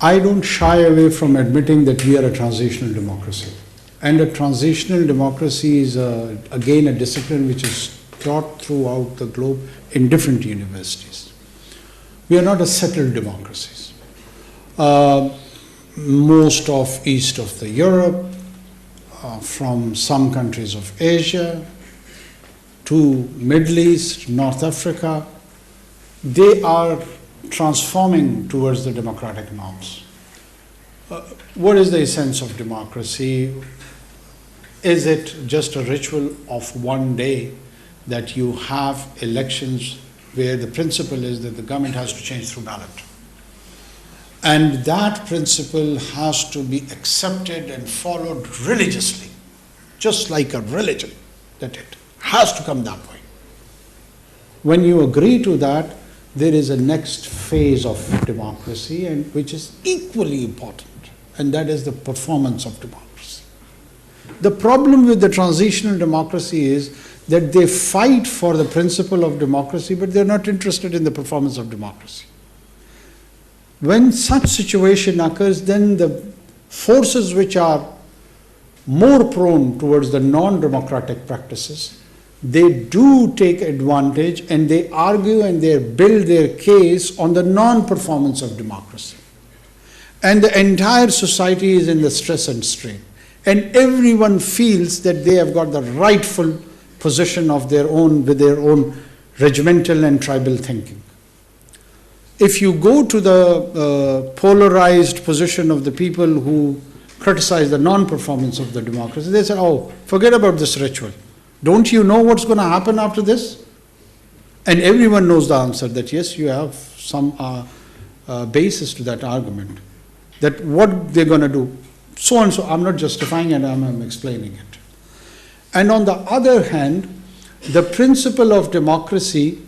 I don't shy away from admitting that we are a transitional democracy. And a transitional democracy is, again, a discipline which is taught throughout the globe in different universities. We are not a settled democracy. Most of east of the Europe, from some countries of Asia to Middle East, North Africa, they are transforming towards the democratic norms. What is the essence of democracy? Is it just a ritual of one day that you have elections where the principle is that the government has to change through ballot? And that principle has to be accepted and followed religiously, just like a religion, that it has to come that way. When you agree to that, there is a next phase of democracy, and which is equally important, and that is the performance of democracy. The problem with the transitional democracy is that they fight for the principle of democracy, but they're not interested in the performance of democracy. When such situation occurs, then the forces which are more prone towards the non-democratic practices, they do take advantage and they argue and they build their case on the non-performance of democracy. And the entire society is in the stress and strain. And everyone feels that they have got the rightful position of their own, with their own regimental and tribal thinking. If you go to the polarized position of the people who criticize the non-performance of the democracy, they say, oh, forget about this ritual. Don't you know what's going to happen after this? And everyone knows the answer, that yes, you have some basis to that argument, that what they're going to do, so and so. I'm not justifying it, I'm explaining it. And on the other hand, the principle of democracy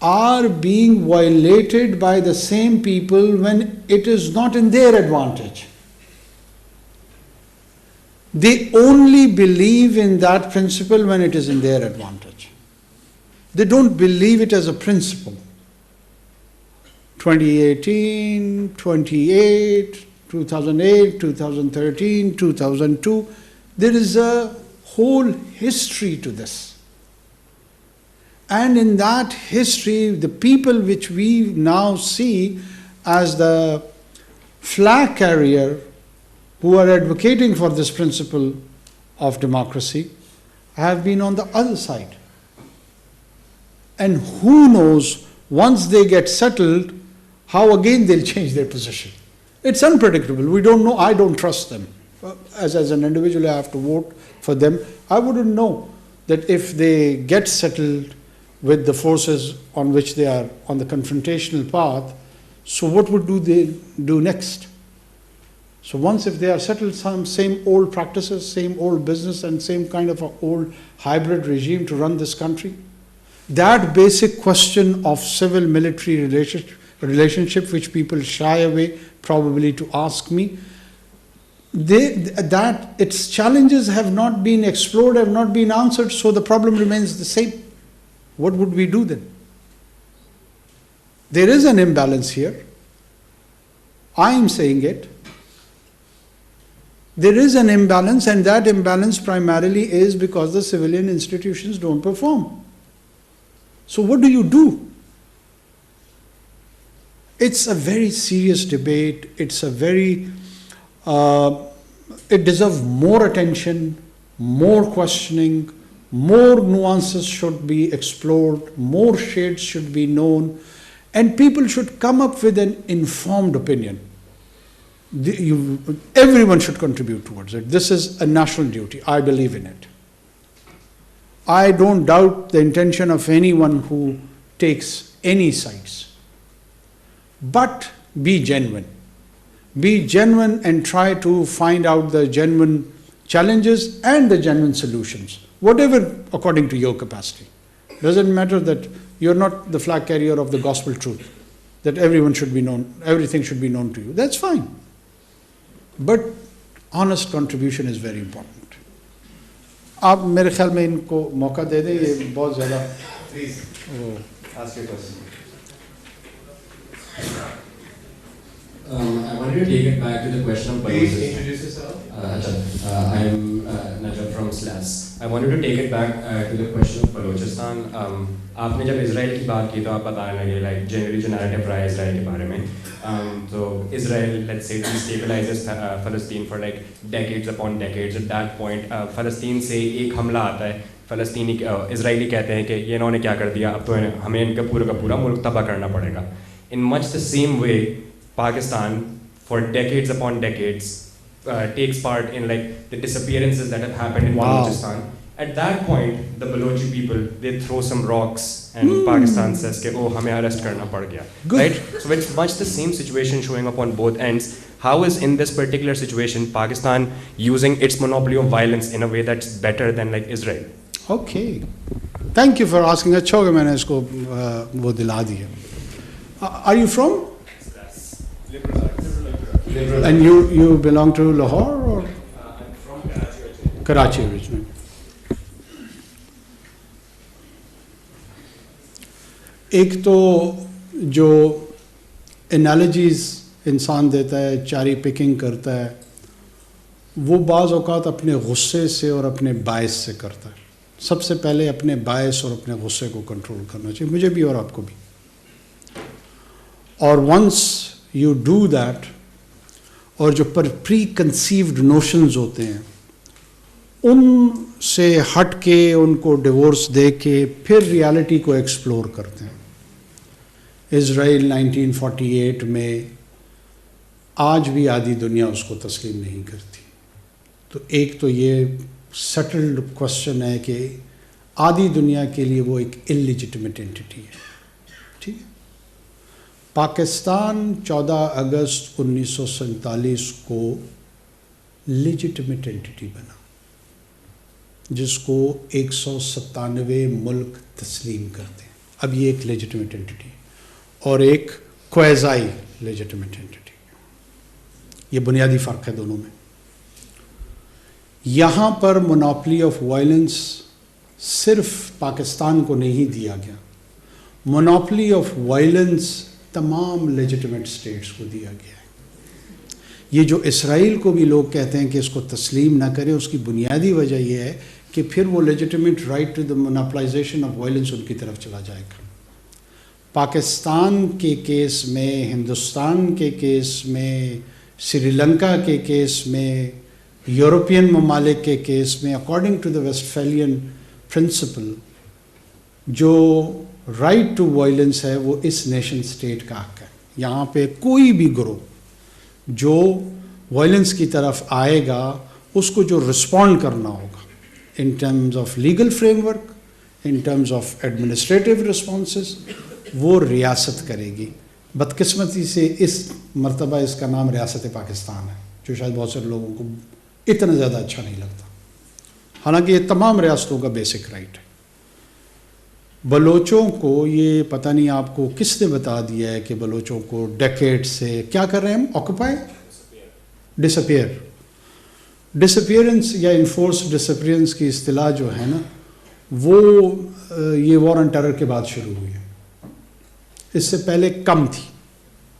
are being violated by the same people when it is not in their advantage. They only believe in that principle when it is in their advantage. They don't believe it as a principle. 2018, 28, 2008, 2013, 2002, there is a whole history to this. And in that history, the people which we now see as the flag carrier who are advocating for this principle of democracy have been on the other side. And who knows, once they get settled, how again they'll change their position. It's unpredictable. We don't know. I don't trust them. As an individual, I have to vote for them. I wouldn't know that if they get settled with the forces on which they are on the confrontational path, so what would they do next? So once if they are settled, some same old practices, same old business, and same kind of a old hybrid regime to run this country, that basic question of civil-military relationship which people shy away probably to ask me. That its challenges have not been explored, have not been answered, so the problem remains the same. What would we do then? There is an imbalance here. I am saying it. There is an imbalance, and that imbalance primarily is because the civilian institutions don't perform. So what do you do? It's a very serious debate. It's a very, it deserves more attention, more questioning, more nuances should be explored, more shades should be known, and people should come up with an informed opinion. Everyone should contribute towards it. This is a national duty. I believe in it. I don't doubt the intention of anyone who takes any sides. But be genuine. Be genuine and try to find out the genuine challenges and the genuine solutions, whatever according to your capacity. Doesn't matter that you're not the flag carrier of the gospel truth, that everyone should be known, everything should be known to you. That's fine. But honest contribution is very important. آپ میرے خیال میں ان کو موقع دے دیں, یہ بہت زیادہ. Please, ask your question. I wanted to take it back to the question of Please biology. introduce yourself. I'm Najab from SLAS. I wanted to take it back to the question of Balochistan. آپ نے جب اسرائیل کی بات کی تو آپ بتانے لگے لائک جنرلی جو نیریٹو رہا ہے اسرائیل کے بارے میں, تو اسرائیل لیٹس سے ڈیسٹیبلائزز فلسطین for like decades upon decades. At that point فلسطین سے ایک حملہ آتا ہے, فلسطینی اسرائیلی کہتے ہیں کہ یہ انہوں نے کیا کر دیا, اب تو ہمیں ان کا پورا ملک تباہ کرنا پڑے گا. In much the same way Pakistan for decades upon decades takes part in like the disappearances that have happened in Balochistan. At that point, the Balochi people, they throw some rocks and Pakistan says ke, oh, hame arrest karna pad gaya. Right? So it's much the same situation showing up on both ends. How is in this particular situation Pakistan using its monopoly of violence in a way that's better than like Israel? Okay. Thank you for asking. اچھا ہوگا میں نے اس کو وہ دلا دیا. Are you from? Liberal. And you belong to Lahore or? I'm from Karachi. Karachi originally. ایک تو جو انالوجیز انسان دیتا ہے, چاری پکنگ کرتا ہے, وہ بعض اوقات اپنے غصے سے اور اپنے باعث سے کرتا ہے. سب سے پہلے اپنے باعث اور اپنے غصے کو کنٹرول کرنا چاہیے, مجھے بھی اور آپ کو بھی. اور ونس یو ڈو دیٹ, اور جو پری کنسیوڈ نوشنز ہوتے ہیں ان سے ہٹ کے ان کو ڈیورس دے کے پھر ریالٹی کو ایکسپلور کرتے ہیں. اسرائیل 1948 میں آج بھی آدھی دنیا اس کو تسلیم نہیں کرتی. تو ایک تو یہ سیٹلڈ کوشچن ہے کہ آدھی دنیا کے لیے وہ ایک انلیجٹمیٹ اینٹی ہے. ٹھیک ہے. پاکستان 14 اگست 1947 کو لیجٹمیٹ اینٹی بنا, جس کو 197 ملک تسلیم کرتے ہیں. اب یہ ایک لیجٹمیٹ اینٹی اور ایک کویزائی لیجٹمیٹ اینٹی, یہ بنیادی فرق ہے دونوں میں. یہاں پر مونوپلی آف وائلنس صرف پاکستان کو نہیں دیا گیا, مونوپلی آف وائلنس تمام لیجٹمیٹ اسٹیٹس کو دیا گیا ہے. یہ جو اسرائیل کو بھی لوگ کہتے ہیں کہ اس کو تسلیم نہ کرے, اس کی بنیادی وجہ یہ ہے کہ پھر وہ legitimate right to the monopolisation of violence ان کی طرف چلا جائے گا. پاکستان کے کیس میں, ہندوستان کے کیس میں, سری لنکا کے کیس میں, یورپین ممالک کے کیس میں, اکارڈنگ ٹو دا ویسٹفیلین پرنسپل, جو رائٹ ٹو وائلنس ہے وہ اس نیشن اسٹیٹ کا حق ہے. یہاں پہ کوئی بھی گروہ جو وائلنس کی طرف آئے گا اس کو جو رسپونڈ کرنا ہوگا in terms of legal frame work, in terms of administrative responses, وہ ریاست کرے گی. بدقسمتی سے اس مرتبہ اس کا نام ریاست پاکستان ہے, جو شاید بہت سے لوگوں کو اتنا زیادہ اچھا نہیں لگتا, حالانکہ یہ تمام ریاستوں کا بیسک رائٹ ہے. بلوچوں کو یہ پتہ نہیں آپ کو کس نے بتا دیا ہے کہ بلوچوں کو ڈیکیڈ سے کیا کر رہے ہیں ہم؟ آکوپائی، ڈسپیئرنس یا انفورس ڈسپیئرنس کی اصطلاح جو ہے نا وہ یہ وار آن ٹیرر کے بعد شروع ہوئی ہے. اس سے پہلے کم تھی،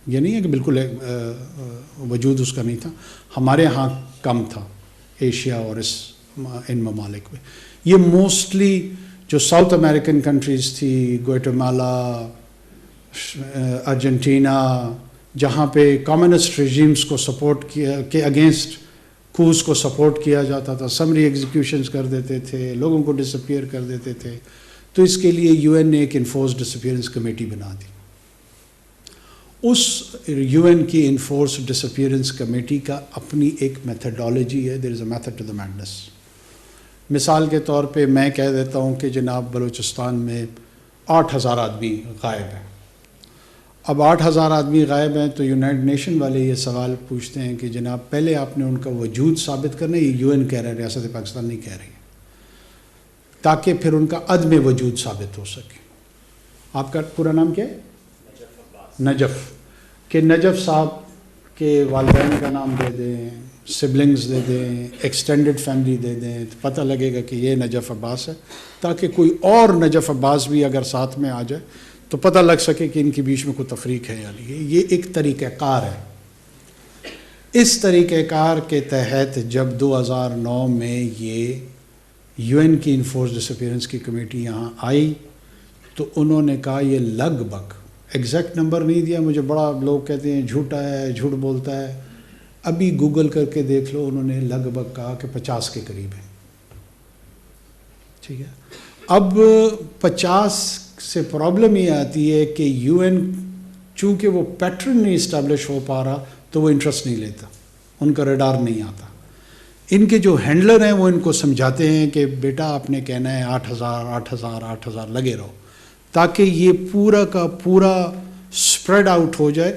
یہ نہیں ہے کہ بالکل وجود اس کا نہیں تھا، ہمارے ہاں کم تھا ایشیا اور ان ممالک میں. یہ موسٹلی جو ساؤتھ امریکن کنٹریز تھی، گویٹمالا، ارجنٹینا، جہاں پہ کمیونسٹ ریجیمز کو سپورٹ کیا کے اگینسٹ کوز کو سپورٹ کیا جاتا تھا، سمری ایگزیکیوشنز کر دیتے تھے، لوگوں کو ڈسپیئر کر دیتے تھے، تو اس کے لیے یو این نے ایک انفورس ڈسپیئرنس کمیٹی بنا دی. اس یو این کی انفورس ڈسپیئرنس کمیٹی کا اپنی ایک میتھڈالوجی ہے. There is a method to the madness. مثال کے طور پہ میں کہہ دیتا ہوں کہ جناب بلوچستان میں 8,000 آدمی غائب ہیں. اب 8,000 آدمی غائب ہیں تو یونائٹڈ نیشن والے یہ سوال پوچھتے ہیں کہ جناب پہلے آپ نے ان کا وجود ثابت کرنا ہے، یہ یو این کہہ رہا ہے، ریاست پاکستان نہیں کہہ رہی ہے، تاکہ پھر ان کا عدم وجود ثابت ہو سکے. آپ کا پورا نام کیا ہے؟ نجف. کہ نجف صاحب کے والدین کا نام دے دیں، سبلنگز دے دیں، ایکسٹینڈڈ فیملی دے دیں، تو پتہ لگے گا کہ یہ نجف عباس ہے، تاکہ کوئی اور نجف عباس بھی اگر ساتھ میں آ جائے تو پتہ لگ سکے کہ ان کے بیچ میں کوئی تفریق ہے یا نہیں. یہ ایک طریقہ کار ہے. اس طریقہ کار کے تحت جب 2009 میں یہ یو این کی انفورس ڈسپیئرنس کی کمیٹی یہاں آئی تو انہوں نے کہا یہ لگ بھگ ایگزیکٹ نمبر نہیں دیا مجھے، بڑا لوگ کہتے ہیں جھوٹا ہے، جھوٹ بولتا ہے، ابھی گوگل کر کے دیکھ لو، انہوں نے لگ بھگ کہا کہ 50 کے قریب ہے. ٹھیک ہے. اب 50 سے پرابلم یہ آتی ہے کہ یو این چونکہ وہ پیٹرن نہیں اسٹیبلش ہو پا رہا تو وہ انٹرسٹ نہیں لیتا، ان کا ریڈار نہیں آتا. ان کے جو ہینڈلر ہیں وہ ان کو سمجھاتے ہیں کہ بیٹا آپ نے کہنا ہے 8,000 لگے رہو، تاکہ یہ پورا کا پورا سپریڈ آؤٹ ہو جائے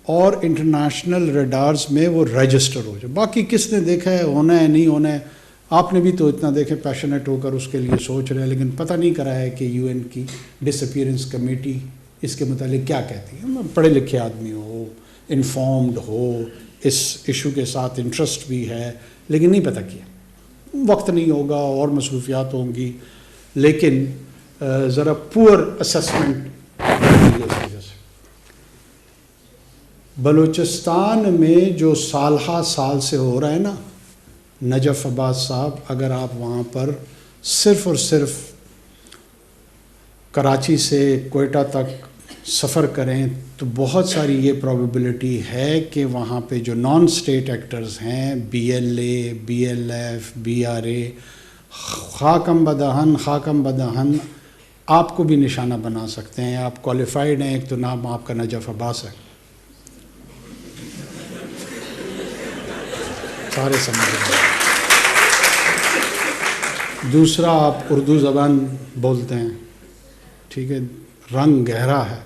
اور انٹرنیشنل ریڈارز میں وہ رجسٹر ہو جائے. باقی کس نے دیکھا ہے، ہونا ہے نہیں ہونا ہے، آپ نے بھی تو اتنا دیکھے پیشنیٹ ہو کر اس کے لیے سوچ رہے ہیں، لیکن پتہ نہیں کرا ہے کہ یو این کی ڈسپیئرنس کمیٹی اس کے متعلق کیا کہتی ہے. پڑھے لکھے آدمی ہو، انفارمڈ ہو، اس ایشو کے ساتھ انٹرسٹ بھی ہے، لیکن نہیں پتہ کیا، وقت نہیں ہوگا اور مصروفیات ہوں گی، لیکن ذرا پور اسسمنٹ. بلوچستان میں جو سال سے ہو رہا ہے نا، نجف عباس صاحب، اگر آپ وہاں پر صرف اور صرف کراچی سے کوئٹہ تک سفر کریں تو بہت ساری یہ پروبیبلٹی ہے کہ وہاں پہ جو نان اسٹیٹ ایکٹرز ہیں، B L A, B L F, B R A, خاکم بدہن آپ کو بھی نشانہ بنا سکتے ہیں. آپ کوالیفائڈ ہیں، ایک تو نام آپ کا نجف عباس ہے، سارے سمجھ رہے ہیں. دوسرا آپ اردو زبان بولتے ہیں، ٹھیک ہے، رنگ گہرا ہے.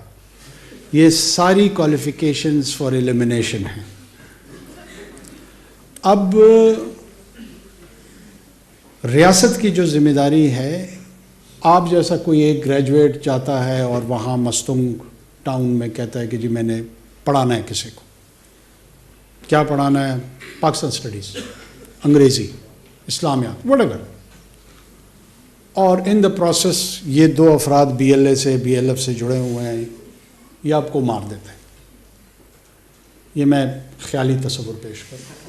یہ ساری کوالیفیکیشنز فار ایلیمینیشن ہیں. اب ریاست کی جو ذمہ داری ہے، آپ جیسا کوئی ایک گریجویٹ جاتا ہے اور وہاں مستنگ ٹاؤن میں کہتا ہے کہ جی میں نے پڑھانا ہے کسی کو، کیا پڑھانا ہے؟ پاکستان اسٹڈیز، انگریزی، اسلامیات، وٹ ایور. اور ان دا پروسیس یہ 2 افراد بی ایل اے سے، بی ایل ایف سے جڑے ہوئے ہیں، یہ آپ کو مار دیتے ہیں. یہ میں خیالی تصور پیش کرتا ہوں.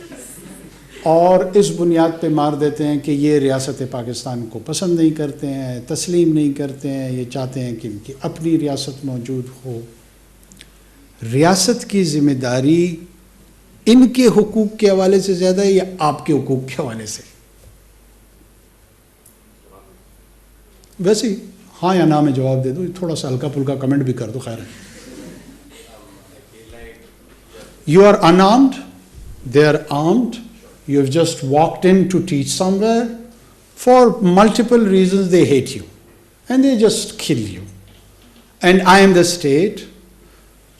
اور اس بنیاد پہ مار دیتے ہیں کہ یہ ریاست پاکستان کو پسند نہیں کرتے ہیں، تسلیم نہیں کرتے ہیں، یہ چاہتے ہیں کہ ان کی اپنی ریاست موجود ہو. ریاست کی ذمہ داری ان کے حقوق کے حوالے سے زیادہ ہے یا آپ کے حقوق کے حوالے سے؟ ویسے ہی ہاں یا نہ میں جواب دے دوں، تھوڑا سا ہلکا پھلکا کمنٹ بھی کر دو، خیر ہے. You are unarmed, they are armed, you have just walked in to teach somewhere. For multiple reasons they hate you and they just kill you. And I am the state.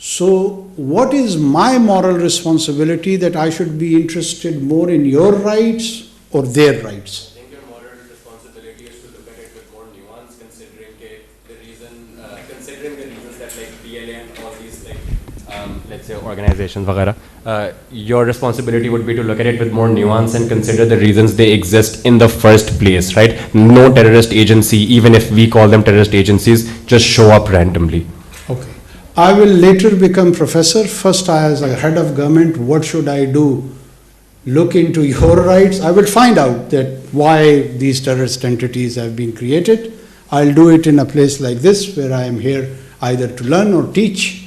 So what is my moral responsibility that I should be interested more in your rights or their rights? I think your moral responsibility is to look at it with more nuance, considering the reason let's say organizations वगैरह, your responsibility would be to look at it with more nuance and consider the reasons they exist in the first place, right? No terrorist agency, even if we call them terrorist agencies, just show up randomly. Okay. I will later become professor. First, as a head of government, what should I do? Look into your rights. I will find out that why these terrorist entities have been created. I'll do it in a place like this where I am here either to learn or teach.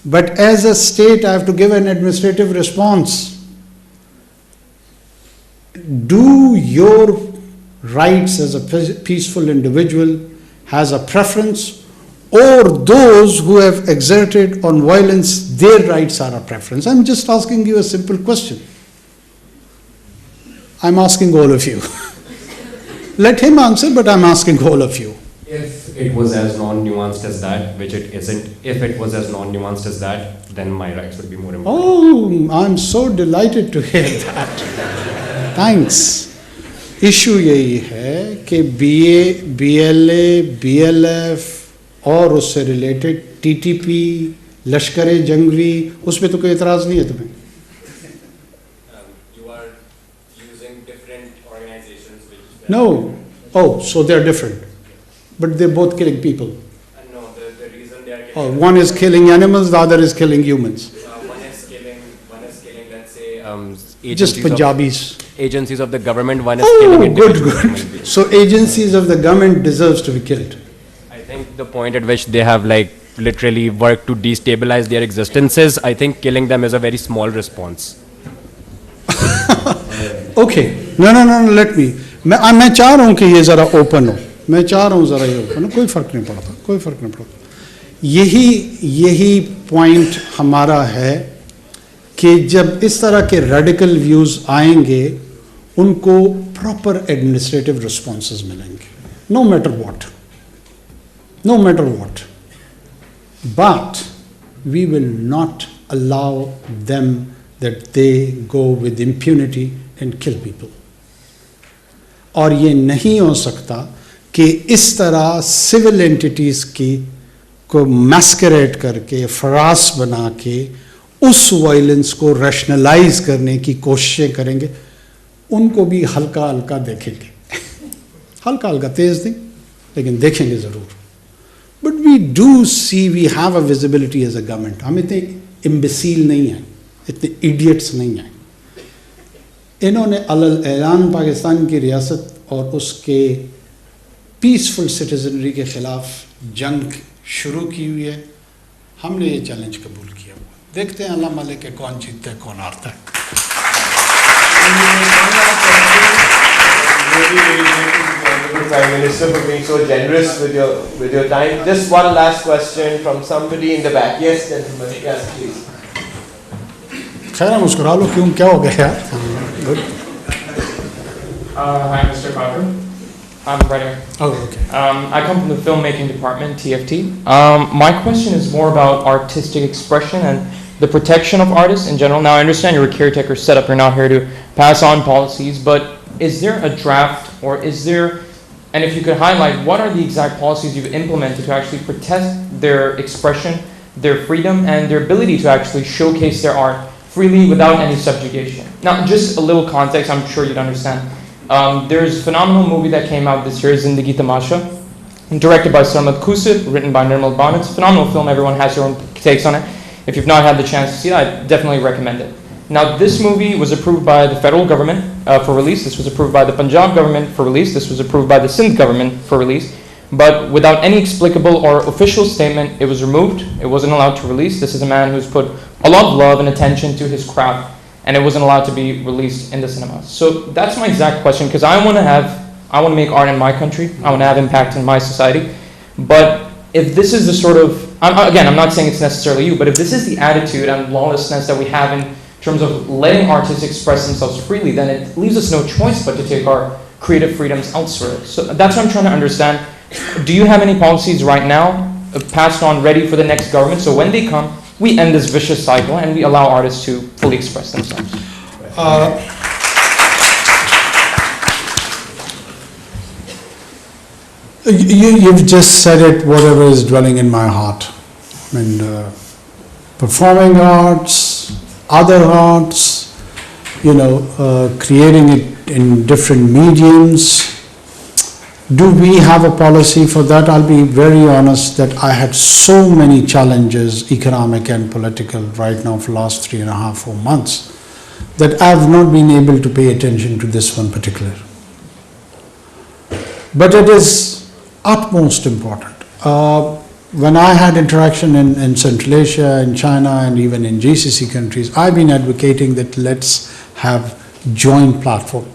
But as a state, I have to give an administrative response. Do your rights as a peaceful individual has a preference, or those who have exerted on violence, their rights are a preference? I'm just asking you a simple question. I'm asking all of you. Let him answer, but I'm asking all of you. If it was as non-nuanced as that, which it isn't, if it was as non-nuanced as that, then my rights would be more important. Oh, I'm so delighted to hear that. Thanks. Issue यही है कि BA, BLA, BLF और उससे related TTP, लश्कर जंगवी, उसमें तो कोई एतराज़ नहीं है तुम्हें? You are using different organizations which... No. Oh, so they're different. But they're both killing people. No, the reason they are killing... Oh, one is killing animals, the other is killing humans. One is killing, let's say, Just Punjabis. Agencies of the government, one is killing individual human beings. So agencies of the government deserves to be killed. I think the point at which they have like literally worked to destabilize their existences, I think killing them is a very small response. Okay. No, let me. मैं चाह रहा हूँ कि ये ज़रा open हो. मैं चाह रहा हूँ ज़रा ये ओपन हो. कोई फ़र्क नहीं पड़ता. यही पॉइंट हमारा है कि जब इस तरह के रेडिकल व्यूज़ आएंगे, उनको प्रॉपर एडमिनिस्ट्रेटिव रिस्पॉन्सेस मिलेंगे. No matter what. But we will not allow them that they go with impunity and kill people. और ये नहीं हो सकता कि इस तरह सिविल एंटिटीज़ की को मैस्करेट करके फरास बना के उस वायलेंस को रैशनलाइज करने की कोशिशें करेंगे. उनको भी हल्का हल्का देखेंगे. हल्का हल्का तेज नहीं, लेकिन देखेंगे ज़रूर. But we do see, we have a visibility as a government. हम इतने इम्बेसील नहीं हैं, इतने इडियट्स नहीं हैं. इन्होंने अलल ऐलान पाकिस्तान की रियासत और उसके पीसफुल सिटीजनरी के ख़िलाफ़ जंग शुरू की हुई है. हमने ये चैलेंज कबूल किया हुआ. देखते हैं अल्लाह मालिक के कौन जीतता है, कौन हारता है. Prime Minister, for being so generous with your time. Just one last question from somebody in the back. Yes, gentlemen. Yes, please. खैर मुस्कुरा लो, क्यों, क्या हो गया यार? Good. Hi, Mr. Kakar. I'm right here. Oh, okay. I come from the filmmaking department, TFT. My question is more about artistic expression and the protection of artists in general. Now, I understand you're a caretaker setup. You're not here to pass on policies, but is there a draft, or is there, and if you could highlight, what are the exact policies you've implemented to actually protect their expression, their freedom, and their ability to actually showcase their art freely without any subjugation? Now, just a little context, I'm sure you'd understand. There's a phenomenal movie that came out this year, Zindagi Tamasha, directed by Sarmad Kusip, written by Nirmal Ban. It's a phenomenal film. Everyone has their own takes on it. If you've not had the chance to see it, I definitely recommend it. Now, this movie was approved by the federal government for release. This was approved by the Punjab government for release. This was approved by the Sindh government for release. But without any explicable or official statement, it was removed. It wasn't allowed to release. This is a man who's put a lot of love and attention to his craft, and it wasn't allowed to be released in the cinemas. So that's my exact question, because I want to make art in my country. I want to have impact in my society. But if this is the sort of, I'm not saying it's necessarily you, but if this is the attitude and lawlessness that we have in terms of letting artists express themselves freely, then it leaves us no choice but to take our creative freedoms elsewhere. So that's what I'm trying to understand. Do you have any policies right now passed on, ready for the next government, so when they come, we end this vicious cycle and we allow artists to fully express themselves? You've just said it, whatever is dwelling in my heart. And performing arts, other arts, creating it in different mediums. Do we have a policy for that? I'll be very honest that I had so many challenges, economic and political, right now for the last 3.5, 4 months, that I've not been able to pay attention to this one particular. But it is utmost important. When I had interaction in Central Asia, in China, and even in GCC countries, I've been advocating that let's have joint platform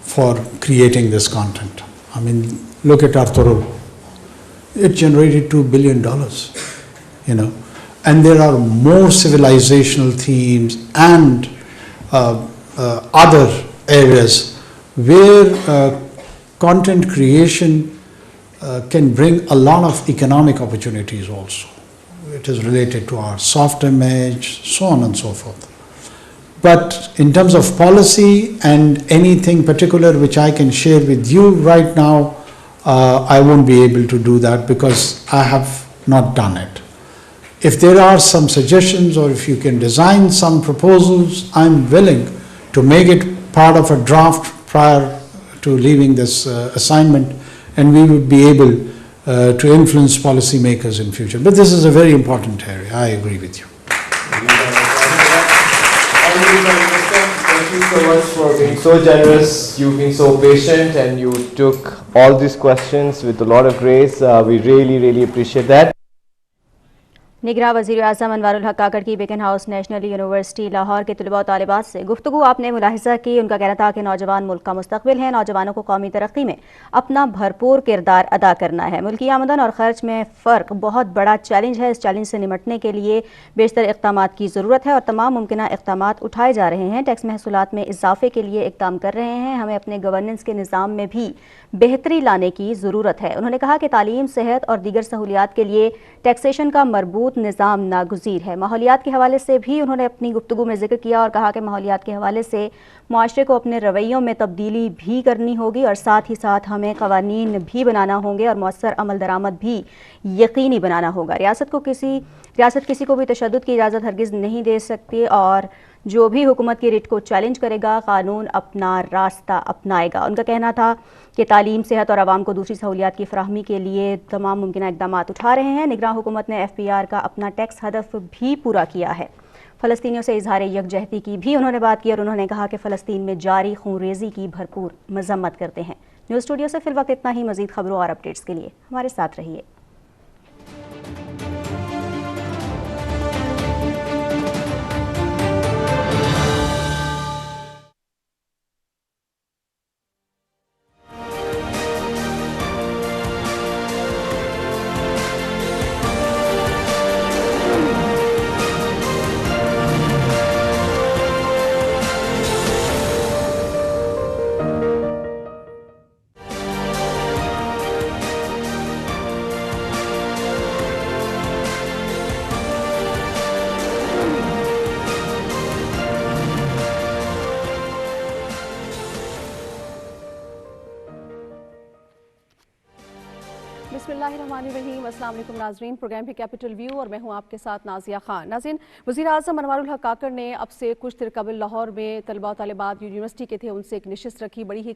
for creating this content. I mean, look at Arturo. It generated $2 billion, and there are more civilizational themes and other areas where content creation can bring a lot of economic opportunities also. It is related to our soft image, so on and so forth. But in terms of policy and anything particular which I can share with you right now, I won't be able to do that because I have not done it. If there are some suggestions or if you can design some proposals, I'm willing to make it part of a draft prior to leaving this assignment, and we would be able to influence policymakers in future. But this is a very important area. I agree with you. Thank you so much for being so generous. You've been so patient and you took all these questions with a lot of grace. We really, really appreciate that. निगरां वज़ीर आज़म अनवर हक काकड़ की Beaconhouse national university Lahore के तलबा और तालिबात से गुफ्तगू आपने मुलाहिज़ा की। उनका कहना था कि नौजवान मुल्क का मुस्तक़बिल हैं, नौजवानों को कौमी तरक्की में अपना भरपूर किरदार अदा करना है। मुल्की आमदन और ख़र्च में फ़र्क बहुत बड़ा चैलेंज है। इस चैलेंज से निमटने के लिए बेशतर इक़दामात की ज़रूरत है और तमाम मुमकिन इक़दामात उठाए जा रहे हैं। टैक्स महसूलात में इजाफ़े के लिए इक़दाम कर रहे हैं। हमें अपने गवर्नेंस के निज़ाम में भी बेहतरी लाने की ज़रूरत है। उन्होंने कहा कि तालीम, सेहत और दीगर सहूलियात के लिए टैक्सेशन का मरबूत निज़ाम नागुज़ीर है। माहौलियात के हवाले से भी उन्होंने अपनी गुफ्तगू में ज़िक्र किया और कहा कि माहौलियात के हवाले से मुआशरे को अपने रवैयों में तब्दीली भी करनी होगी और साथ ही साथ हमें क़वानीन भी बनाना होंगे और मौसर अमल दरामद भी यकीनी बनाना होगा। रियासत किसी को भी तशद्दुद की इजाज़त हरगिज़ नहीं दे सकती और जो भी हुकूमत की रिट को चैलेंज करेगा कानून अपना रास्ता अपनाएगा। उनका कहना था कि तालीम, सेहत और आवाम को दूसरी सहूलियात की फराहमी के लिए तमाम मुमकिन इक़दामात उठा रहे हैं। निगरान हुकूमत ने FPR का अपना टैक्स हदफ भी पूरा किया है। फ़लस्तीनियों से इजहार यकजहती की भी उन्होंने बात की और उन्होंने कहा कि फ़लस्तीन में जारी खूनरेज़ी की भरपूर मज़म्मत करते हैं। न्यूज़ स्टूडियो से फ़िल वक्त इतना ही। मज़ीद खबरों और अपडेट्स के लिए हमारे साथ रहिए। बिस्मिल्लाहिर्रहमानिर्रहीम। अस्सलाम वालेकुम नाज़रीन, प्रोग्राम है कैपिटल व्यू और मैं हूं आपके साथ नाज़िया खान। नाज़रीन, वज़ीर आज़म अनवर हक काकड़ ने अब से कुछ देर कबल लाहौर में तलबा तालिबात यूनिवर्सिटी के थे, उनसे एक नशिस्त रखी। बड़ी ही